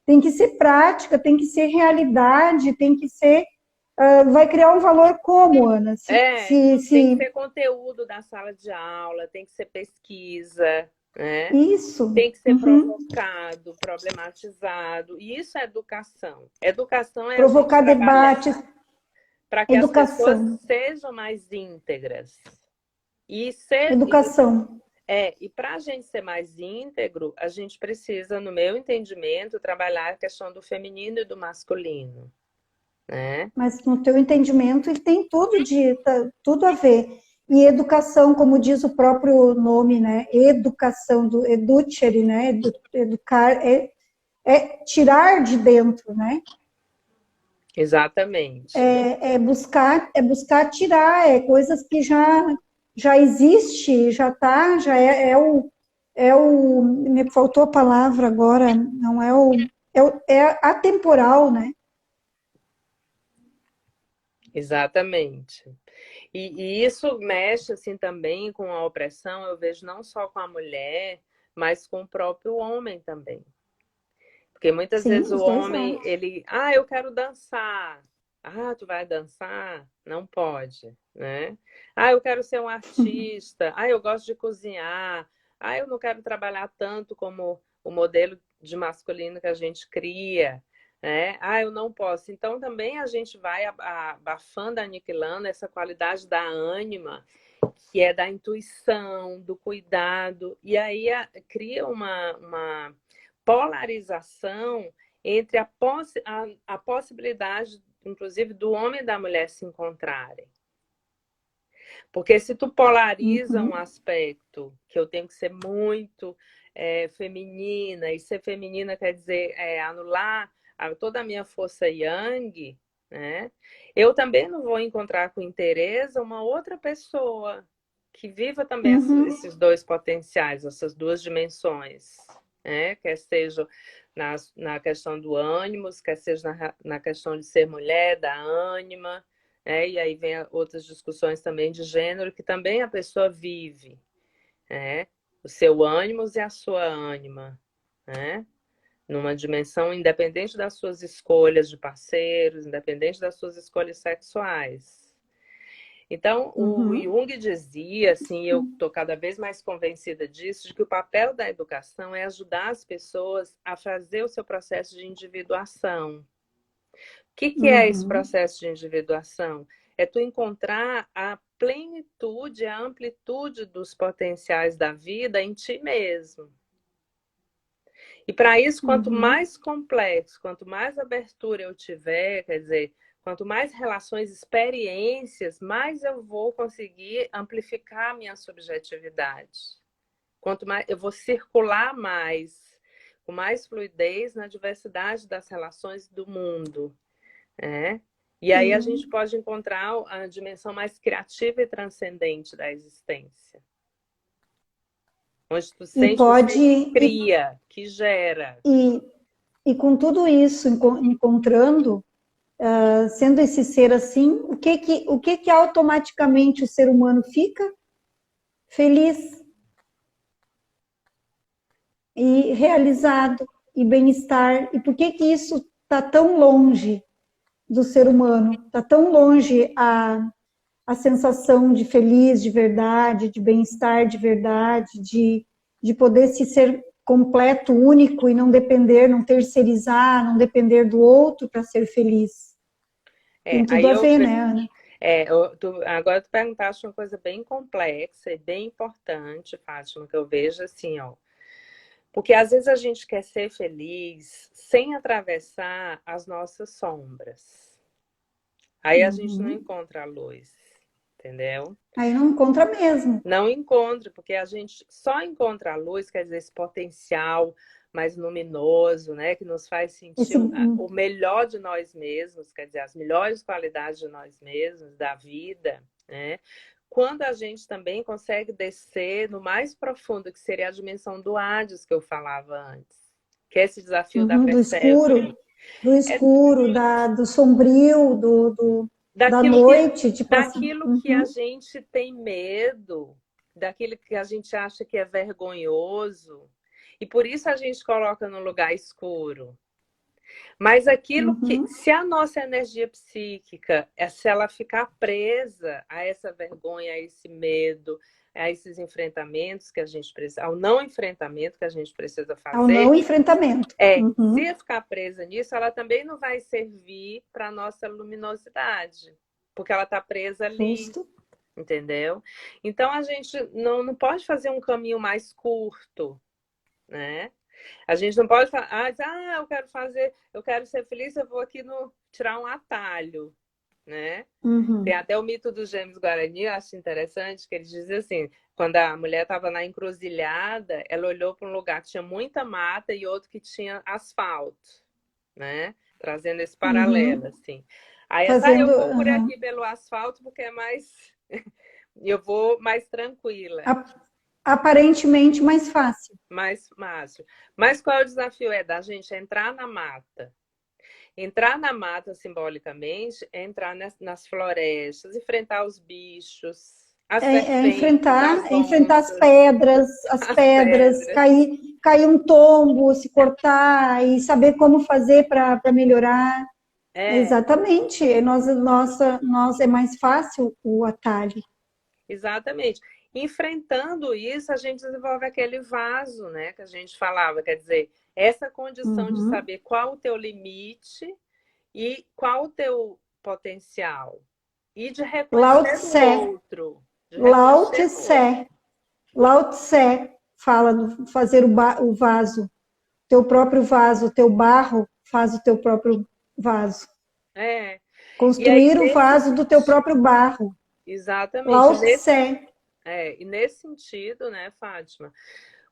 tem que ser prática, tem que ser realidade, tem que ser. Vai criar um valor como, Ana? tem que ser conteúdo da sala de aula, tem que ser pesquisa, né? Isso. Tem que ser Uhum. provocado, problematizado. E isso é educação. Educação é a gente Provocar debates, trabalhar para que as pessoas educação, sejam mais íntegras. E ser, educação. e para a gente ser mais íntegro, a gente precisa, no meu entendimento, trabalhar a questão do feminino e do masculino. né? Mas no teu entendimento ele tem tudo a ver. E educação, como diz o próprio nome, né? Educação, do educere, né? Educar é tirar de dentro, né? Exatamente. É buscar tirar, coisas que já existe, já tá, já me faltou a palavra agora, não é atemporal, né? Exatamente. E isso mexe assim também com a opressão, eu vejo não só com a mulher, mas com o próprio homem também. Porque muitas Sim, vezes o os dois homem, lados. ele, eu quero dançar. Ah, tu vai dançar? Não pode, né? Ah, eu quero ser um artista. Ah, eu gosto de cozinhar. Ah, eu não quero trabalhar tanto como o modelo de masculino que a gente cria, né? Ah, eu não posso. Então também a gente vai abafando, aniquilando essa qualidade da ânima, que é da intuição, do cuidado, e aí cria uma polarização entre a possibilidade, inclusive, do homem e da mulher se encontrarem. Porque se tu polariza um Uhum, aspecto que eu tenho que ser muito feminina, e ser feminina quer dizer anular toda a minha força yang, né? Eu também não vou encontrar com interesse uma outra pessoa que viva também uhum, esses dois potenciais, essas duas dimensões, né? Quer seja na questão do ânimos, quer seja na questão de ser mulher, da ânima, e aí vem outras discussões também de gênero que também a pessoa vive, né? O seu ânimos e a sua ânima, né? Numa dimensão independente das suas escolhas de parceiros, independente das suas escolhas sexuais. Então, o uhum. Jung dizia, assim, eu estou cada vez mais convencida disso, de que o papel da educação é ajudar as pessoas a fazer o seu processo de individuação. O que é esse Uhum. processo de individuação? É tu encontrar a plenitude, a amplitude dos potenciais da vida em ti mesmo. E para isso, quanto Uhum. mais complexo, quanto mais abertura eu tiver, quer dizer, quanto mais relações, experiências, mais eu vou conseguir amplificar a minha subjetividade. Quanto mais eu vou circular mais, com mais fluidez na diversidade das relações do mundo. É. E aí a gente E, pode encontrar a dimensão mais criativa e transcendente da existência. Onde tu e sente que você pode, cria, que gera. e, e com tudo isso encontrando, sendo esse ser assim, o que automaticamente o ser humano fica? Feliz e realizado e bem-estar. E por que isso está tão longe do ser humano? Está tão longe a sensação de feliz de verdade, de bem-estar de verdade, de poder se ser completo, único e não depender, não terceirizar, não depender do outro para ser feliz. Tem tudo Aí a ver, né, Ana? agora tu perguntaste uma coisa bem complexa e bem importante, Fátima, que eu vejo assim, ó. Porque às vezes a gente quer ser feliz sem atravessar as nossas sombras. Aí a gente não Uhum. encontra a luz, entendeu? Aí não encontra mesmo. Não encontra, porque a gente só encontra a luz, quer dizer, esse potencial mais luminoso, né, que nos faz sentir Esse, o melhor de nós mesmos, quer dizer, as melhores qualidades de nós mesmos, da vida, né? Quando a gente também consegue descer no mais profundo, que seria a dimensão do Hades que eu falava antes, que é esse desafio da do Perséfone. escuro, do É escuro, do sombrio, da daquilo que, noite, tipo assim. daquilo que a Uhum, gente tem medo, daquilo que a gente acha que é vergonhoso, e por isso a gente coloca no lugar escuro. Mas aquilo que, uhum. se a nossa energia psíquica, se ela ficar presa a essa vergonha, a esse medo, a esses enfrentamentos que a gente precisa, ao não enfrentamento que a gente precisa Ao fazer, não enfrentamento. Uhum. se ficar presa nisso, ela também não vai servir para a nossa luminosidade, porque ela está presa ali, Justo. entendeu? Então a gente não pode fazer um caminho mais curto, né? A gente não pode falar, eu quero ser feliz, eu vou aqui tirar um atalho, né? Uhum. Tem até o mito dos gêmeos Guarani, eu acho interessante, que eles dizem assim, quando a mulher estava na encruzilhada, ela olhou para um lugar que tinha muita mata e outro que tinha asfalto, né? Trazendo esse paralelo, Uhum. assim. Aí essa, eu Fazendo, vou por uhum. aqui pelo asfalto porque é mais... eu vou mais tranquila, Aparentemente mais fácil. mais fácil. Mas qual é o desafio? É da gente entrar na mata. Entrar na mata, simbolicamente, é entrar nas florestas, enfrentar os bichos, as serpentes, as Enfrentar onças, as as pedras, pedras. cair um tombo, se cortar e saber como fazer para melhorar. É, Exatamente. Nós é mais fácil o atalho. exatamente. Enfrentando isso, a gente desenvolve aquele vaso, né, que a gente falava, quer dizer, essa condição de Uhum. saber qual o teu limite e qual o teu potencial. E de Lao reconhecer no Tse, outro. De Lao reconhecer no outro. Tse, Lao Tse fala do fazer o vaso, teu próprio vaso, teu barro faz o teu próprio vaso. É. E aí, Construir o nesse vaso do teu próprio sentido, barro. exatamente, Lao Tse. e nesse sentido, né, Fátima,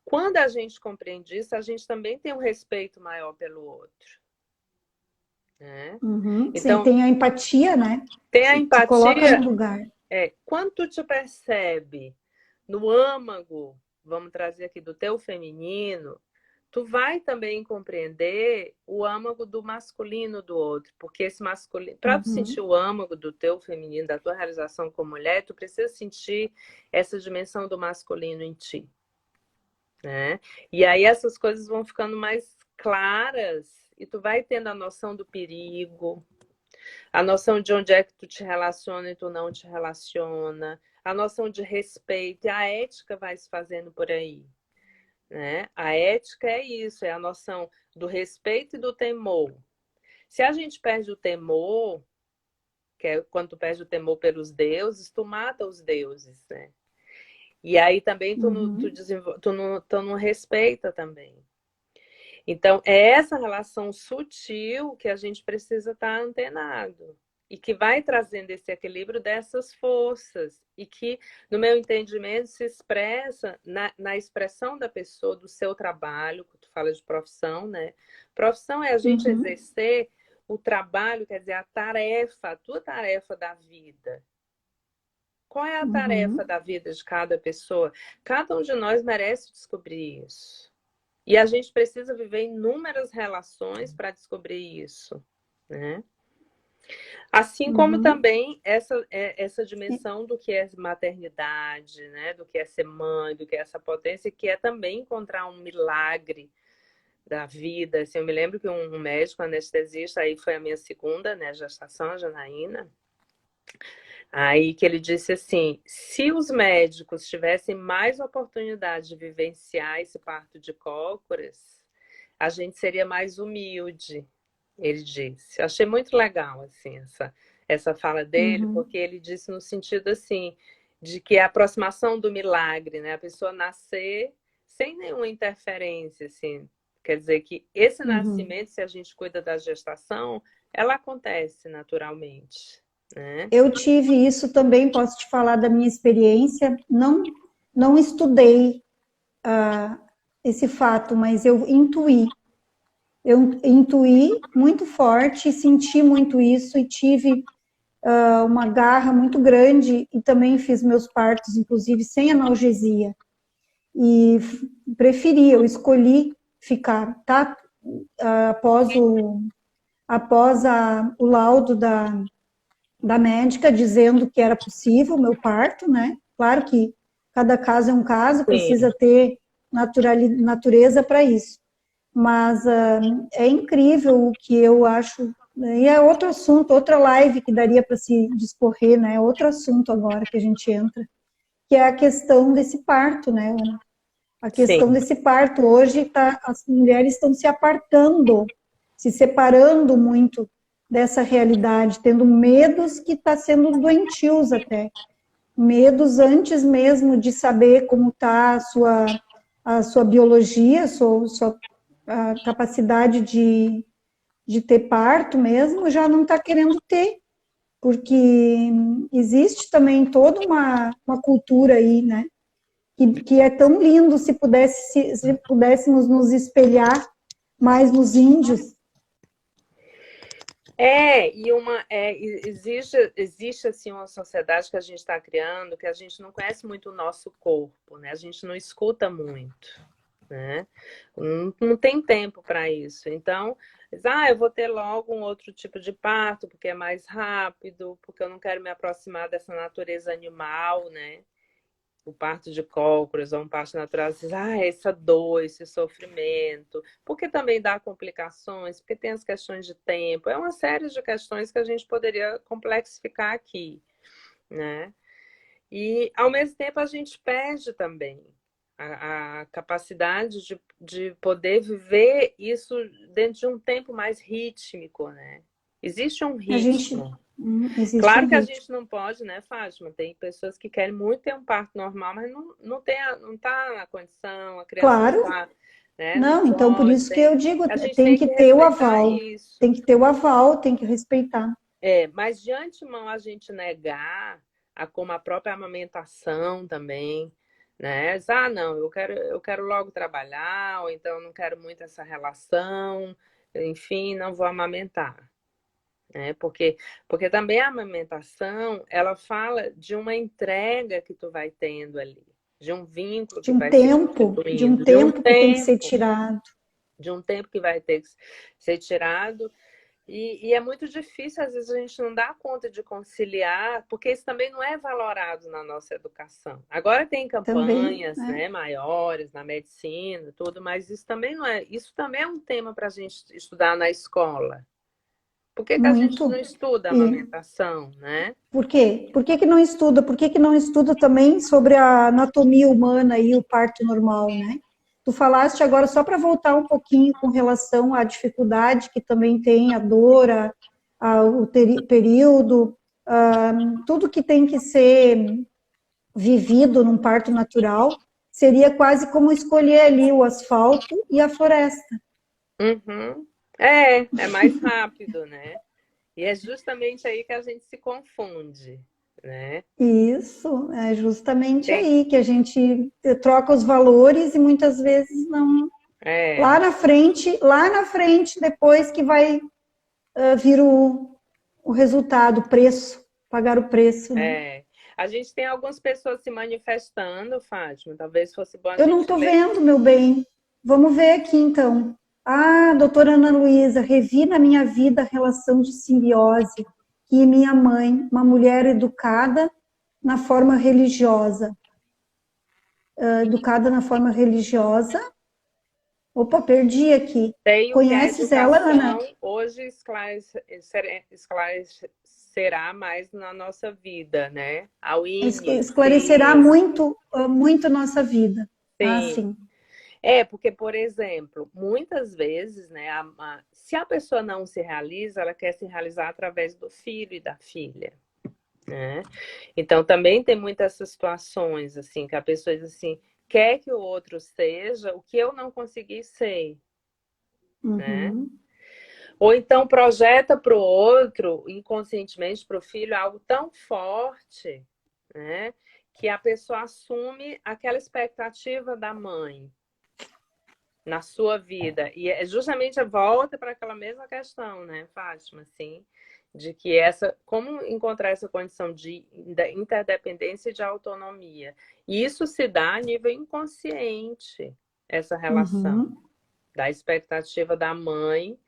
quando a gente compreende isso, a gente também tem um respeito maior pelo outro, né? Uhum, sim, Então, tem a empatia, né? tem a Te coloca no empatia, lugar. quando tu te percebe no âmago, vamos trazer aqui do teu feminino, tu vai também compreender o âmago do masculino do outro, porque esse masculino, para tu sentir Uhum, o âmago do teu feminino, da tua realização como mulher, tu precisa sentir essa dimensão do masculino em ti, né? E aí essas coisas vão ficando mais claras e tu vai tendo a noção do perigo, a noção de onde é que tu te relaciona e tu não te relaciona, a noção de respeito, e a ética vai se fazendo por aí, né? A ética é isso, é a noção do respeito e do temor. Se a gente perde o temor, que é quando tu perde o temor pelos deuses, tu mata os deuses, né? E aí também uhum, tu não respeita também. Então, é essa relação sutil que a gente precisa estar antenado e que vai trazendo esse equilíbrio dessas forças e que, no meu entendimento, se expressa na expressão da pessoa, do seu trabalho, que tu fala de profissão, né? Profissão é a gente uhum, exercer o trabalho, quer dizer, a tarefa, a tua tarefa da vida. Qual é a tarefa uhum, da vida de cada pessoa? Cada um de nós merece descobrir isso. E a gente precisa viver inúmeras relações para descobrir isso, né? Assim como uhum. também essa dimensão do que é maternidade, né? Do que é ser mãe, do que é essa potência, que é também encontrar um milagre da vida. Assim, eu me lembro que um médico anestesista, aí foi a minha segunda, né, gestação, a Janaína, aí que ele disse assim, se os médicos tivessem mais oportunidade de vivenciar esse parto de cócoras, a gente seria mais humilde, ele disse. Eu achei muito legal, assim, essa fala dele, Uhum, porque ele disse no sentido, assim, de que a aproximação do milagre, né? A pessoa nascer sem nenhuma interferência, assim. Quer dizer que esse uhum. nascimento, se a gente cuida da gestação, ela acontece naturalmente, né? Eu tive isso também, posso te falar da minha experiência. Não estudei esse fato, mas eu intuí. Eu intuí muito forte, senti muito isso e tive uma garra muito grande e também fiz meus partos, inclusive, sem analgesia. E preferi, eu escolhi ficar, tá? Após o laudo da médica dizendo que era possível o meu parto, né? Claro que cada caso é um caso, Sim, precisa ter natureza para isso. Mas é incrível o que eu acho, né? E é outro assunto, outra live que daria para se discorrer, né? Outro assunto agora que a gente entra, que é a questão desse parto, né? A questão sim, desse parto hoje as mulheres estão se apartando, se separando muito dessa realidade, tendo medos que está sendo doentios até, medos antes mesmo de saber como está a sua biologia, a capacidade de de ter parto mesmo, já não está querendo ter, porque existe também toda uma cultura aí, né? Que é tão lindo se pudéssemos nos espelhar mais nos índios. Existe assim uma sociedade que a gente está criando que a gente não conhece muito o nosso corpo, né? A gente não escuta muito, né? Não tem tempo para isso. Então, eu vou ter logo um outro tipo de parto porque é mais rápido, porque eu não quero me aproximar dessa natureza animal, né? O parto de cócoras ou um parto natural, essa dor, esse sofrimento, porque também dá complicações, porque tem as questões de tempo, é uma série de questões que a gente poderia complexificar aqui, né? E, ao mesmo tempo, a gente perde também a capacidade de poder viver isso dentro de um tempo mais rítmico, né? Existe um ritmo. Claro que a gente não pode, né, Fátima? Tem pessoas que querem muito ter um parto normal, mas não tá na condição, a criança claro. não tá, né? Não, então por isso que eu digo, tem que ter o aval. Isso. Tem que ter o aval, tem que respeitar. Mas de antemão a gente negar, como a própria amamentação também, né? Não, eu quero logo trabalhar, ou então não quero muito essa relação, enfim, não vou amamentar. Porque também a amamentação, ela fala de uma entrega que tu vai tendo ali, de um vínculo que vai se constituindo, de um tempo que tem que ser tirado. De um tempo que vai ter que ser tirado. E é muito difícil, às vezes a gente não dá conta de conciliar, porque isso também não é valorado na nossa educação. Agora tem campanhas também, né, maiores na medicina, tudo, mas isso também não é. Isso também é um tema para a gente estudar na escola. Por que a gente não estuda a amamentação, né? Por quê? Por que não estuda? Por que não estuda também sobre a anatomia humana e o parto normal, né? Tu falaste agora, só para voltar um pouquinho com relação à dificuldade que também tem, a dor, o período, tudo que tem que ser vivido num parto natural, seria quase como escolher ali o asfalto e a floresta. Uhum. É mais rápido, né? E é justamente aí que a gente se confunde, né? Isso, é justamente aí que a gente troca os valores e muitas vezes não. Lá na frente, depois que vai vir o resultado, o preço, pagar o preço. Né? A gente tem algumas pessoas se manifestando, Fátima, talvez fosse bom a Eu gente não estou vendo, meu bem. Vamos ver aqui, então. Doutora Ana Luísa, revi na minha vida a relação de simbiose que minha mãe, uma mulher educada na forma religiosa. Opa, perdi aqui. Conheces ela, Ana? Hoje esclarecerá mais na nossa vida, né? Esclarecerá muito nossa vida. Sim. Porque, por exemplo, muitas vezes, né, se a pessoa não se realiza, ela quer se realizar através do filho e da filha, né? Então, também tem muitas essas situações, assim, que a pessoa diz assim, quer que o outro seja o que eu não consegui ser, né? Ou então projeta para o outro, inconscientemente para o filho, algo tão forte, né? Que a pessoa assume aquela expectativa da mãe na sua vida. E é justamente a volta para aquela mesma questão, né, Fátima? Assim, de que como encontrar essa condição de interdependência e de autonomia. E isso se dá a nível inconsciente, essa relação da expectativa da mãe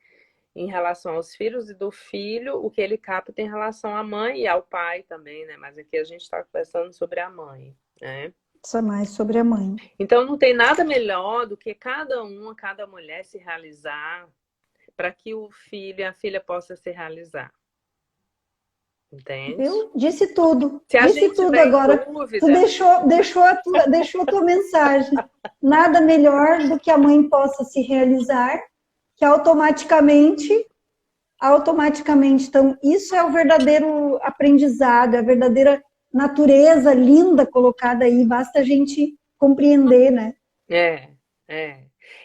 em relação aos filhos e do filho, o que ele capta em relação à mãe e ao pai também, né? Mas aqui a gente está conversando sobre a mãe, né? Mais sobre a mãe. Então não tem nada melhor do que cada mulher se realizar para que o filho e a filha possa se realizar. Entende? Eu disse tudo. Se a disse gente tudo agora. Dúvida... Tu deixou a tua mensagem. Nada melhor do que a mãe possa se realizar, que automaticamente, então, isso é o verdadeiro aprendizado, é a verdadeira natureza linda colocada aí, basta a gente compreender, né?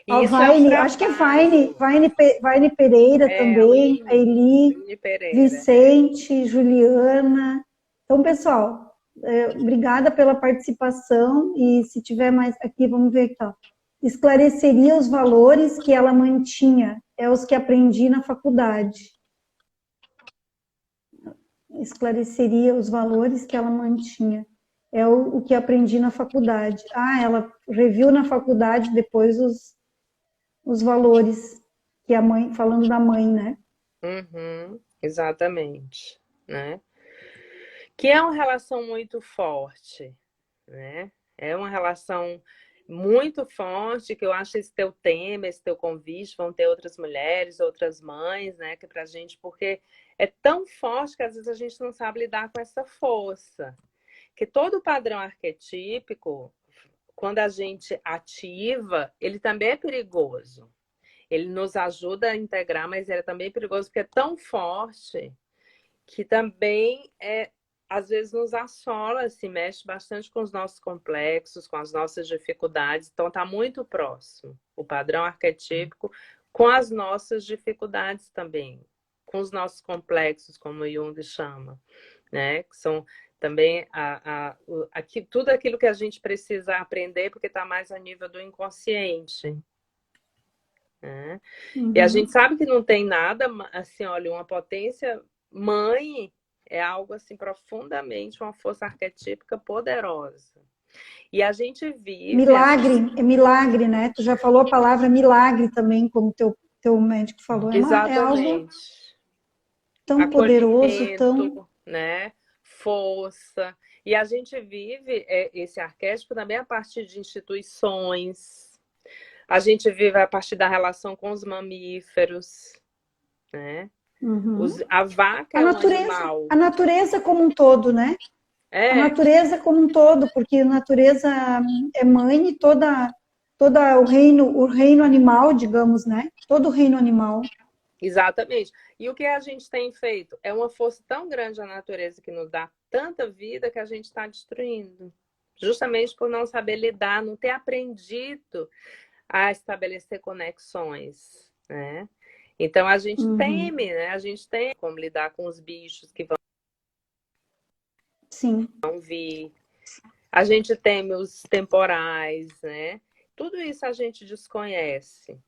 E A isso é um Vaine, acho que é Vaine, trabalho. Vaine Pereira É, a também, a Eli, Winnie Pereira. Vicente, Juliana. Então, pessoal, obrigada pela participação e se tiver mais aqui, vamos ver aqui, ó. Esclareceria os valores que ela mantinha, é os que aprendi na faculdade. Esclareceria os valores que ela mantinha, é o que aprendi na faculdade. Ah, ela reviu na faculdade depois os valores que a mãe, falando da mãe, né? Uhum, exatamente, né? Que é uma relação muito forte, né? É uma relação muito forte, que eu acho esse teu tema, esse teu convite, vão ter outras mulheres, outras mães, né? Que pra gente, porque é tão forte que às vezes a gente não sabe lidar com essa força. Que todo padrão arquetípico, quando a gente ativa, ele também é perigoso. Ele nos ajuda a integrar, mas ele é também perigoso porque é tão forte que também às vezes nos assola, se mexe bastante com os nossos complexos, com as nossas dificuldades. Então está muito próximo o padrão arquetípico com as nossas dificuldades também, com os nossos complexos, como o Jung chama, né? Que são também tudo aquilo que a gente precisa aprender, porque está mais a nível do inconsciente. Né? E a gente sabe que não tem nada, assim, olha, uma potência mãe é algo assim profundamente, uma força arquetípica poderosa. E a gente vive... Milagre, é milagre, né? Tu já falou a palavra milagre também, como teu médico falou. É algo Exatamente. tão poderoso, tão... Acolhimento, né? Força. E a gente vive esse arquétipo também a partir de instituições. A gente vive a partir da relação com os mamíferos, né? A vaca é um animal. A natureza como um todo, né? A natureza como um todo, porque a natureza é mãe e todo o reino animal, digamos, né? Todo o reino animal. Exatamente. E o que a gente tem feito? É uma força tão grande a natureza que nos dá tanta vida que a gente está destruindo. Justamente por não saber lidar, não ter aprendido a estabelecer conexões, né? Então a gente teme, né? A gente tem como lidar com os bichos que vão vir. A gente teme os temporais, né? Tudo isso a gente desconhece.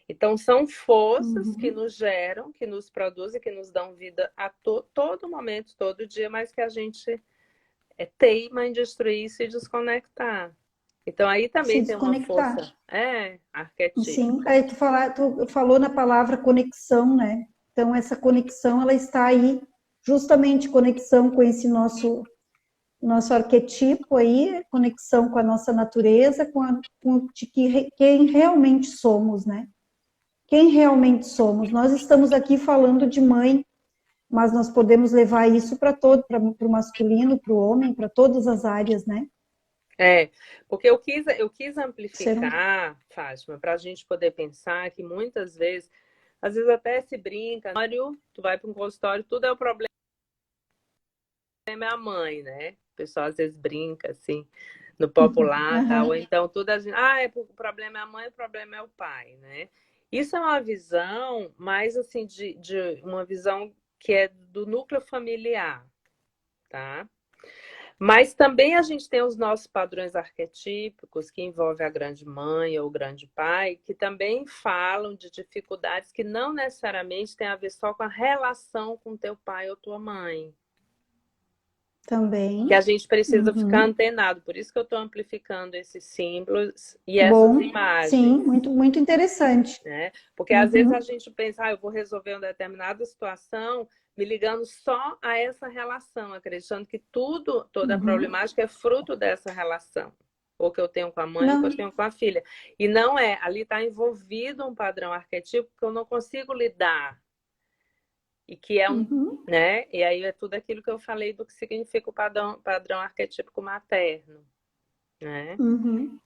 Então, são forças que nos geram, que nos produzem, que nos dão vida a todo momento, todo dia, mas que a gente teima em destruir isso e desconectar. Então, aí também tem uma força arquetípica. Sim, aí tu falou na palavra conexão, né? Então, essa conexão, ela está aí, justamente conexão com esse nosso arquetipo aí, conexão com a nossa natureza, com quem realmente somos, né? Quem realmente somos. Nós estamos aqui falando de mãe, mas nós podemos levar isso para o masculino, para o homem, para todas as áreas, né? Porque eu quis amplificar, Fátima, para a gente poder pensar que muitas vezes, às vezes até se brinca, tu vai para um consultório, tudo é o problema é a mãe, né? O pessoal às vezes brinca assim, no popular, tal, ou então tudo a gente, o problema é a mãe, o problema é o pai, né? Isso é uma visão mais assim de uma visão que é do núcleo familiar, tá? Mas também a gente tem os nossos padrões arquetípicos, que envolvem a grande mãe ou o grande pai, que também falam de dificuldades que não necessariamente têm a ver só com a relação com teu pai ou tua mãe. Também. Que a gente precisa ficar antenado. Por isso que eu estou amplificando esses símbolos e essas imagens. Sim, muito, muito interessante. Né? Porque às vezes a gente pensa, eu vou resolver uma determinada situação me ligando só a essa relação, acreditando que toda a problemática é fruto dessa relação. Ou que eu tenho com a mãe, ou que eu tenho com a filha. E não é. Ali está envolvido um padrão arquetípico que eu não consigo lidar. E que é né? E aí é tudo aquilo que eu falei do que significa o padrão arquetípico materno. Né?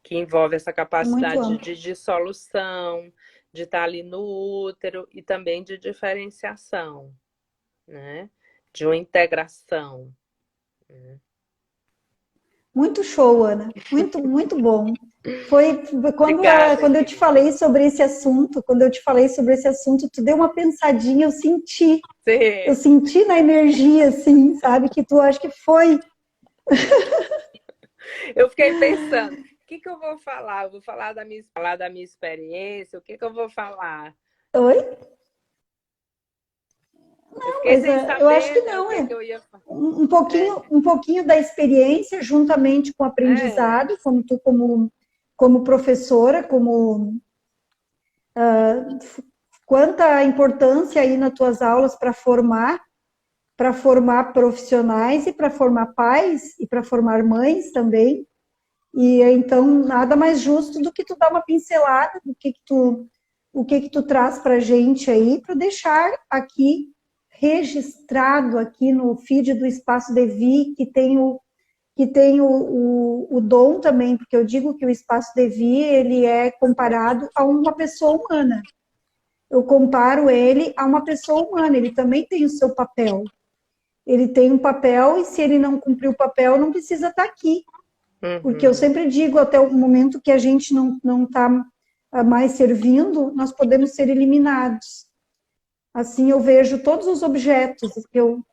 Que envolve essa capacidade de dissolução, de estar ali no útero e também de diferenciação, né? De uma integração. Muito show, Ana. Muito, muito bom. Foi Obrigada, quando eu te querida. falei sobre esse assunto, tu deu uma pensadinha, eu Sim. senti na energia, assim, sabe? Que tu acha que foi. Eu fiquei pensando, o que que eu vou falar? Eu vou falar da minha experiência, o que que eu vou falar? Oi? Eu fiquei Mas sem eu acho que saber, né, o não, que é que eu ia falar. um pouquinho da experiência, juntamente com o É, aprendizado, como tu, como professora, quanta importância aí nas tuas aulas para formar profissionais e para formar pais e para formar mães também. E então nada mais justo do que tu dar uma pincelada do o que tu traz para a gente aí para deixar aqui registrado aqui no feed do Espaço Devi que tem o dom também, porque eu digo que o Espaço Devi ele é comparado a uma pessoa humana. Eu comparo ele a uma pessoa humana, ele também tem o seu papel. Ele tem um papel e se ele não cumprir o papel, não precisa estar aqui. Porque eu uhum. sempre digo, até o momento que a gente não está mais servindo, nós podemos ser eliminados. Assim eu vejo todos os objetos,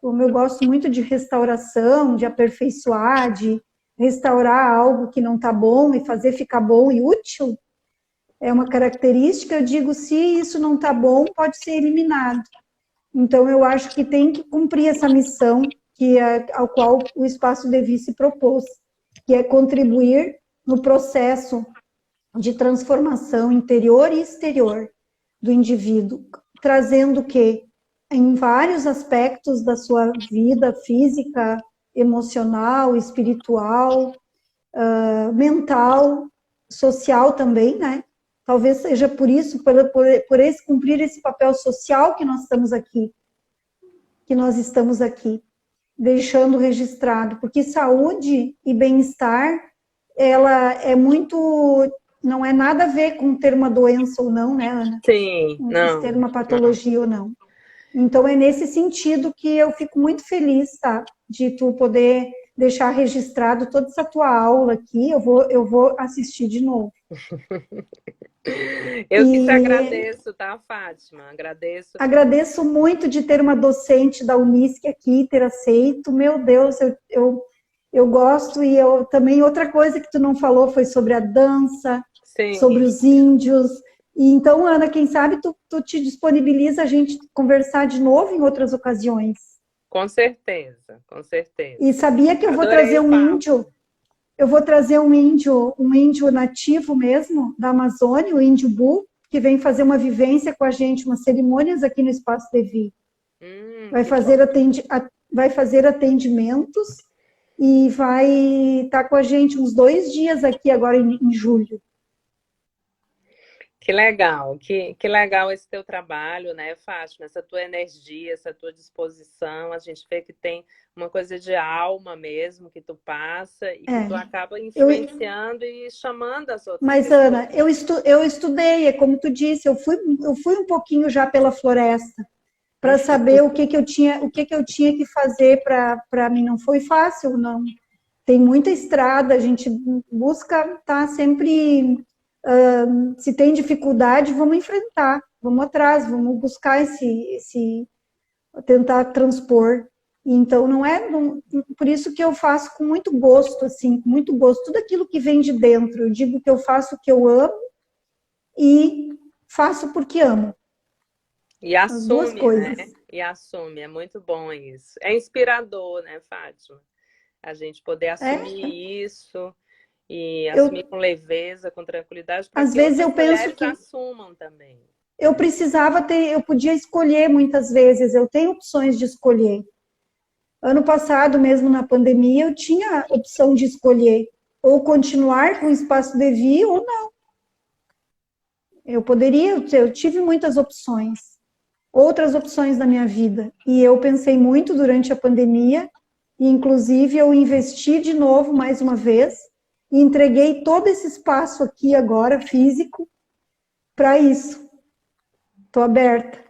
como eu gosto muito de restauração, de aperfeiçoar, de restaurar algo que não está bom e fazer ficar bom e útil, é uma característica, eu digo, se isso não está bom, pode ser eliminado. Então, eu acho que tem que cumprir essa missão ao qual o Espaço Devi se propôs, que é contribuir no processo de transformação interior e exterior do indivíduo, trazendo o quê? Em vários aspectos da sua vida física, emocional, espiritual, mental, social também, né? Talvez seja por isso, por esse cumprir esse papel social que nós estamos aqui, deixando registrado, porque saúde e bem-estar, ela é muito, não é nada a ver com ter uma doença ou não, né, Ana? Sim, Ter não, uma não. patologia ou não. Então é nesse sentido que eu fico muito feliz, tá? De tu poder deixar registrado toda essa tua aula aqui, eu vou assistir de novo. Eu que te E agradeço, tá, Fátima? Agradeço. agradeço muito de ter uma docente da Unisc aqui, ter aceito. Meu Deus, eu gosto e eu também outra coisa que tu não falou foi sobre a dança, sobre Sim, os índios. E então, Ana, quem sabe tu te disponibiliza a gente conversar de novo em outras ocasiões. com certeza, com E certeza. sabia que eu vou Adorei trazer o um papo. índio, um índio nativo mesmo da Amazônia, o índio Bu, que vem fazer uma vivência com a gente, umas cerimônias aqui no Espaço Devi. Vai Que bom. fazer, vai fazer atendimentos e vai estar com a gente uns 2 dias aqui agora em julho. Que legal, que legal esse teu trabalho, né, Fátima? Essa tua energia, essa tua disposição. A gente vê que tem uma coisa de alma mesmo que tu passa e que tu É, acaba eu, influenciando e chamando as outras mas pessoas. Ana, eu estudei, é como tu disse, eu fui um pouquinho já pela floresta para saber o que eu tinha que fazer para mim. Não foi fácil, não. Tem muita estrada, a gente busca estar tá sempre. Se tem dificuldade, vamos enfrentar, vamos atrás, vamos buscar tentar transpor. Então, não é. Por isso que eu faço com muito gosto, assim, com muito gosto, tudo aquilo que vem de dentro. Eu digo que eu faço o que eu amo e faço porque amo. E As duas assume, né? coisas. E assume, é muito bom isso. É inspirador, né, Fátima? A gente poder É, assumir isso e assumir eu, com leveza, com tranquilidade, para às que vezes outras eu penso mulheres que assumam também. eu precisava ter, eu podia escolher muitas vezes, eu tenho opções de escolher. Ano passado, mesmo na pandemia, eu tinha opção de escolher ou continuar com o espaço Devi ou não. Eu tive muitas opções, outras opções na minha vida. E eu pensei muito durante a pandemia, e inclusive eu investi de novo mais uma vez e entreguei todo esse espaço aqui agora físico para isso. Estou aberta.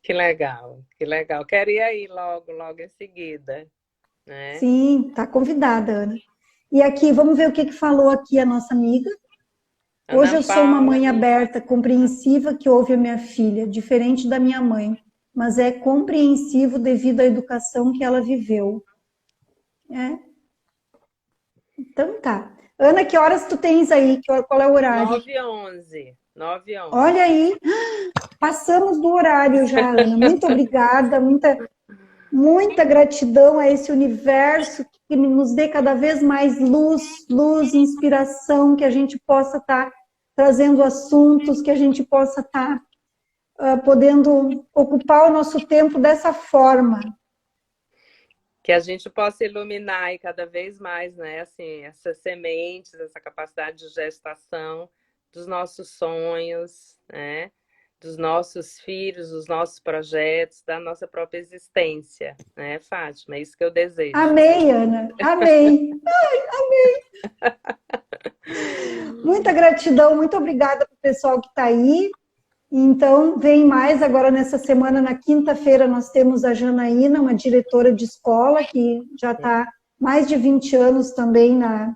Que legal, que legal. Quero ir aí logo, logo em seguida, né? Sim, está convidada, Ana. E aqui, vamos ver o que falou aqui a nossa amiga. Hoje eu sou uma mãe aberta, compreensiva, que ouve a minha filha, diferente da minha mãe, mas é compreensivo devido à educação que ela viveu. Então tá. Ana, que horas tu tens aí? Qual é o horário? 9h11. Olha aí, passamos do horário já, Ana. Muito obrigada, muita gratidão a esse universo que nos dê cada vez mais luz, inspiração, que a gente possa estar trazendo assuntos, que a gente possa estar podendo ocupar o nosso tempo dessa forma. Que a gente possa iluminar aí cada vez mais, né? Assim, essas sementes, essa capacidade de gestação dos nossos sonhos, né? Dos nossos filhos, dos nossos projetos, da nossa própria existência, né, Fátima? É isso que eu desejo. Amei, Ana. Amei. Ai, amei. Muita gratidão, muito obrigada para o pessoal que está aí. Então, vem mais agora nessa semana, na quinta-feira, nós temos a Janaína, uma diretora de escola, que já está mais de 20 anos também na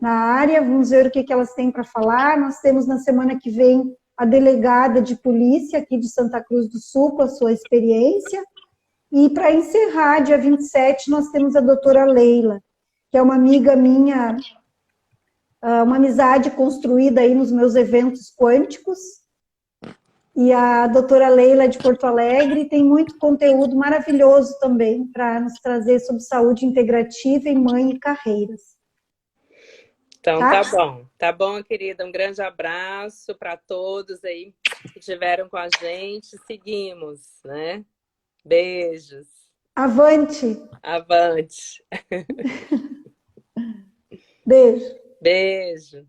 área. Vamos ver o que elas têm para falar. Nós temos na semana que vem a delegada de polícia aqui de Santa Cruz do Sul, com a sua experiência. E para encerrar, dia 27, nós temos a doutora Leila, que é uma amiga minha, uma amizade construída aí nos meus eventos quânticos. E a doutora Leila de Porto Alegre tem muito conteúdo maravilhoso também para nos trazer sobre saúde integrativa em mãe e carreiras. Então, tá bom, querida. Um grande abraço para todos aí que estiveram com a gente. Seguimos, né? Beijos. Avante! Avante! Beijo! Beijo!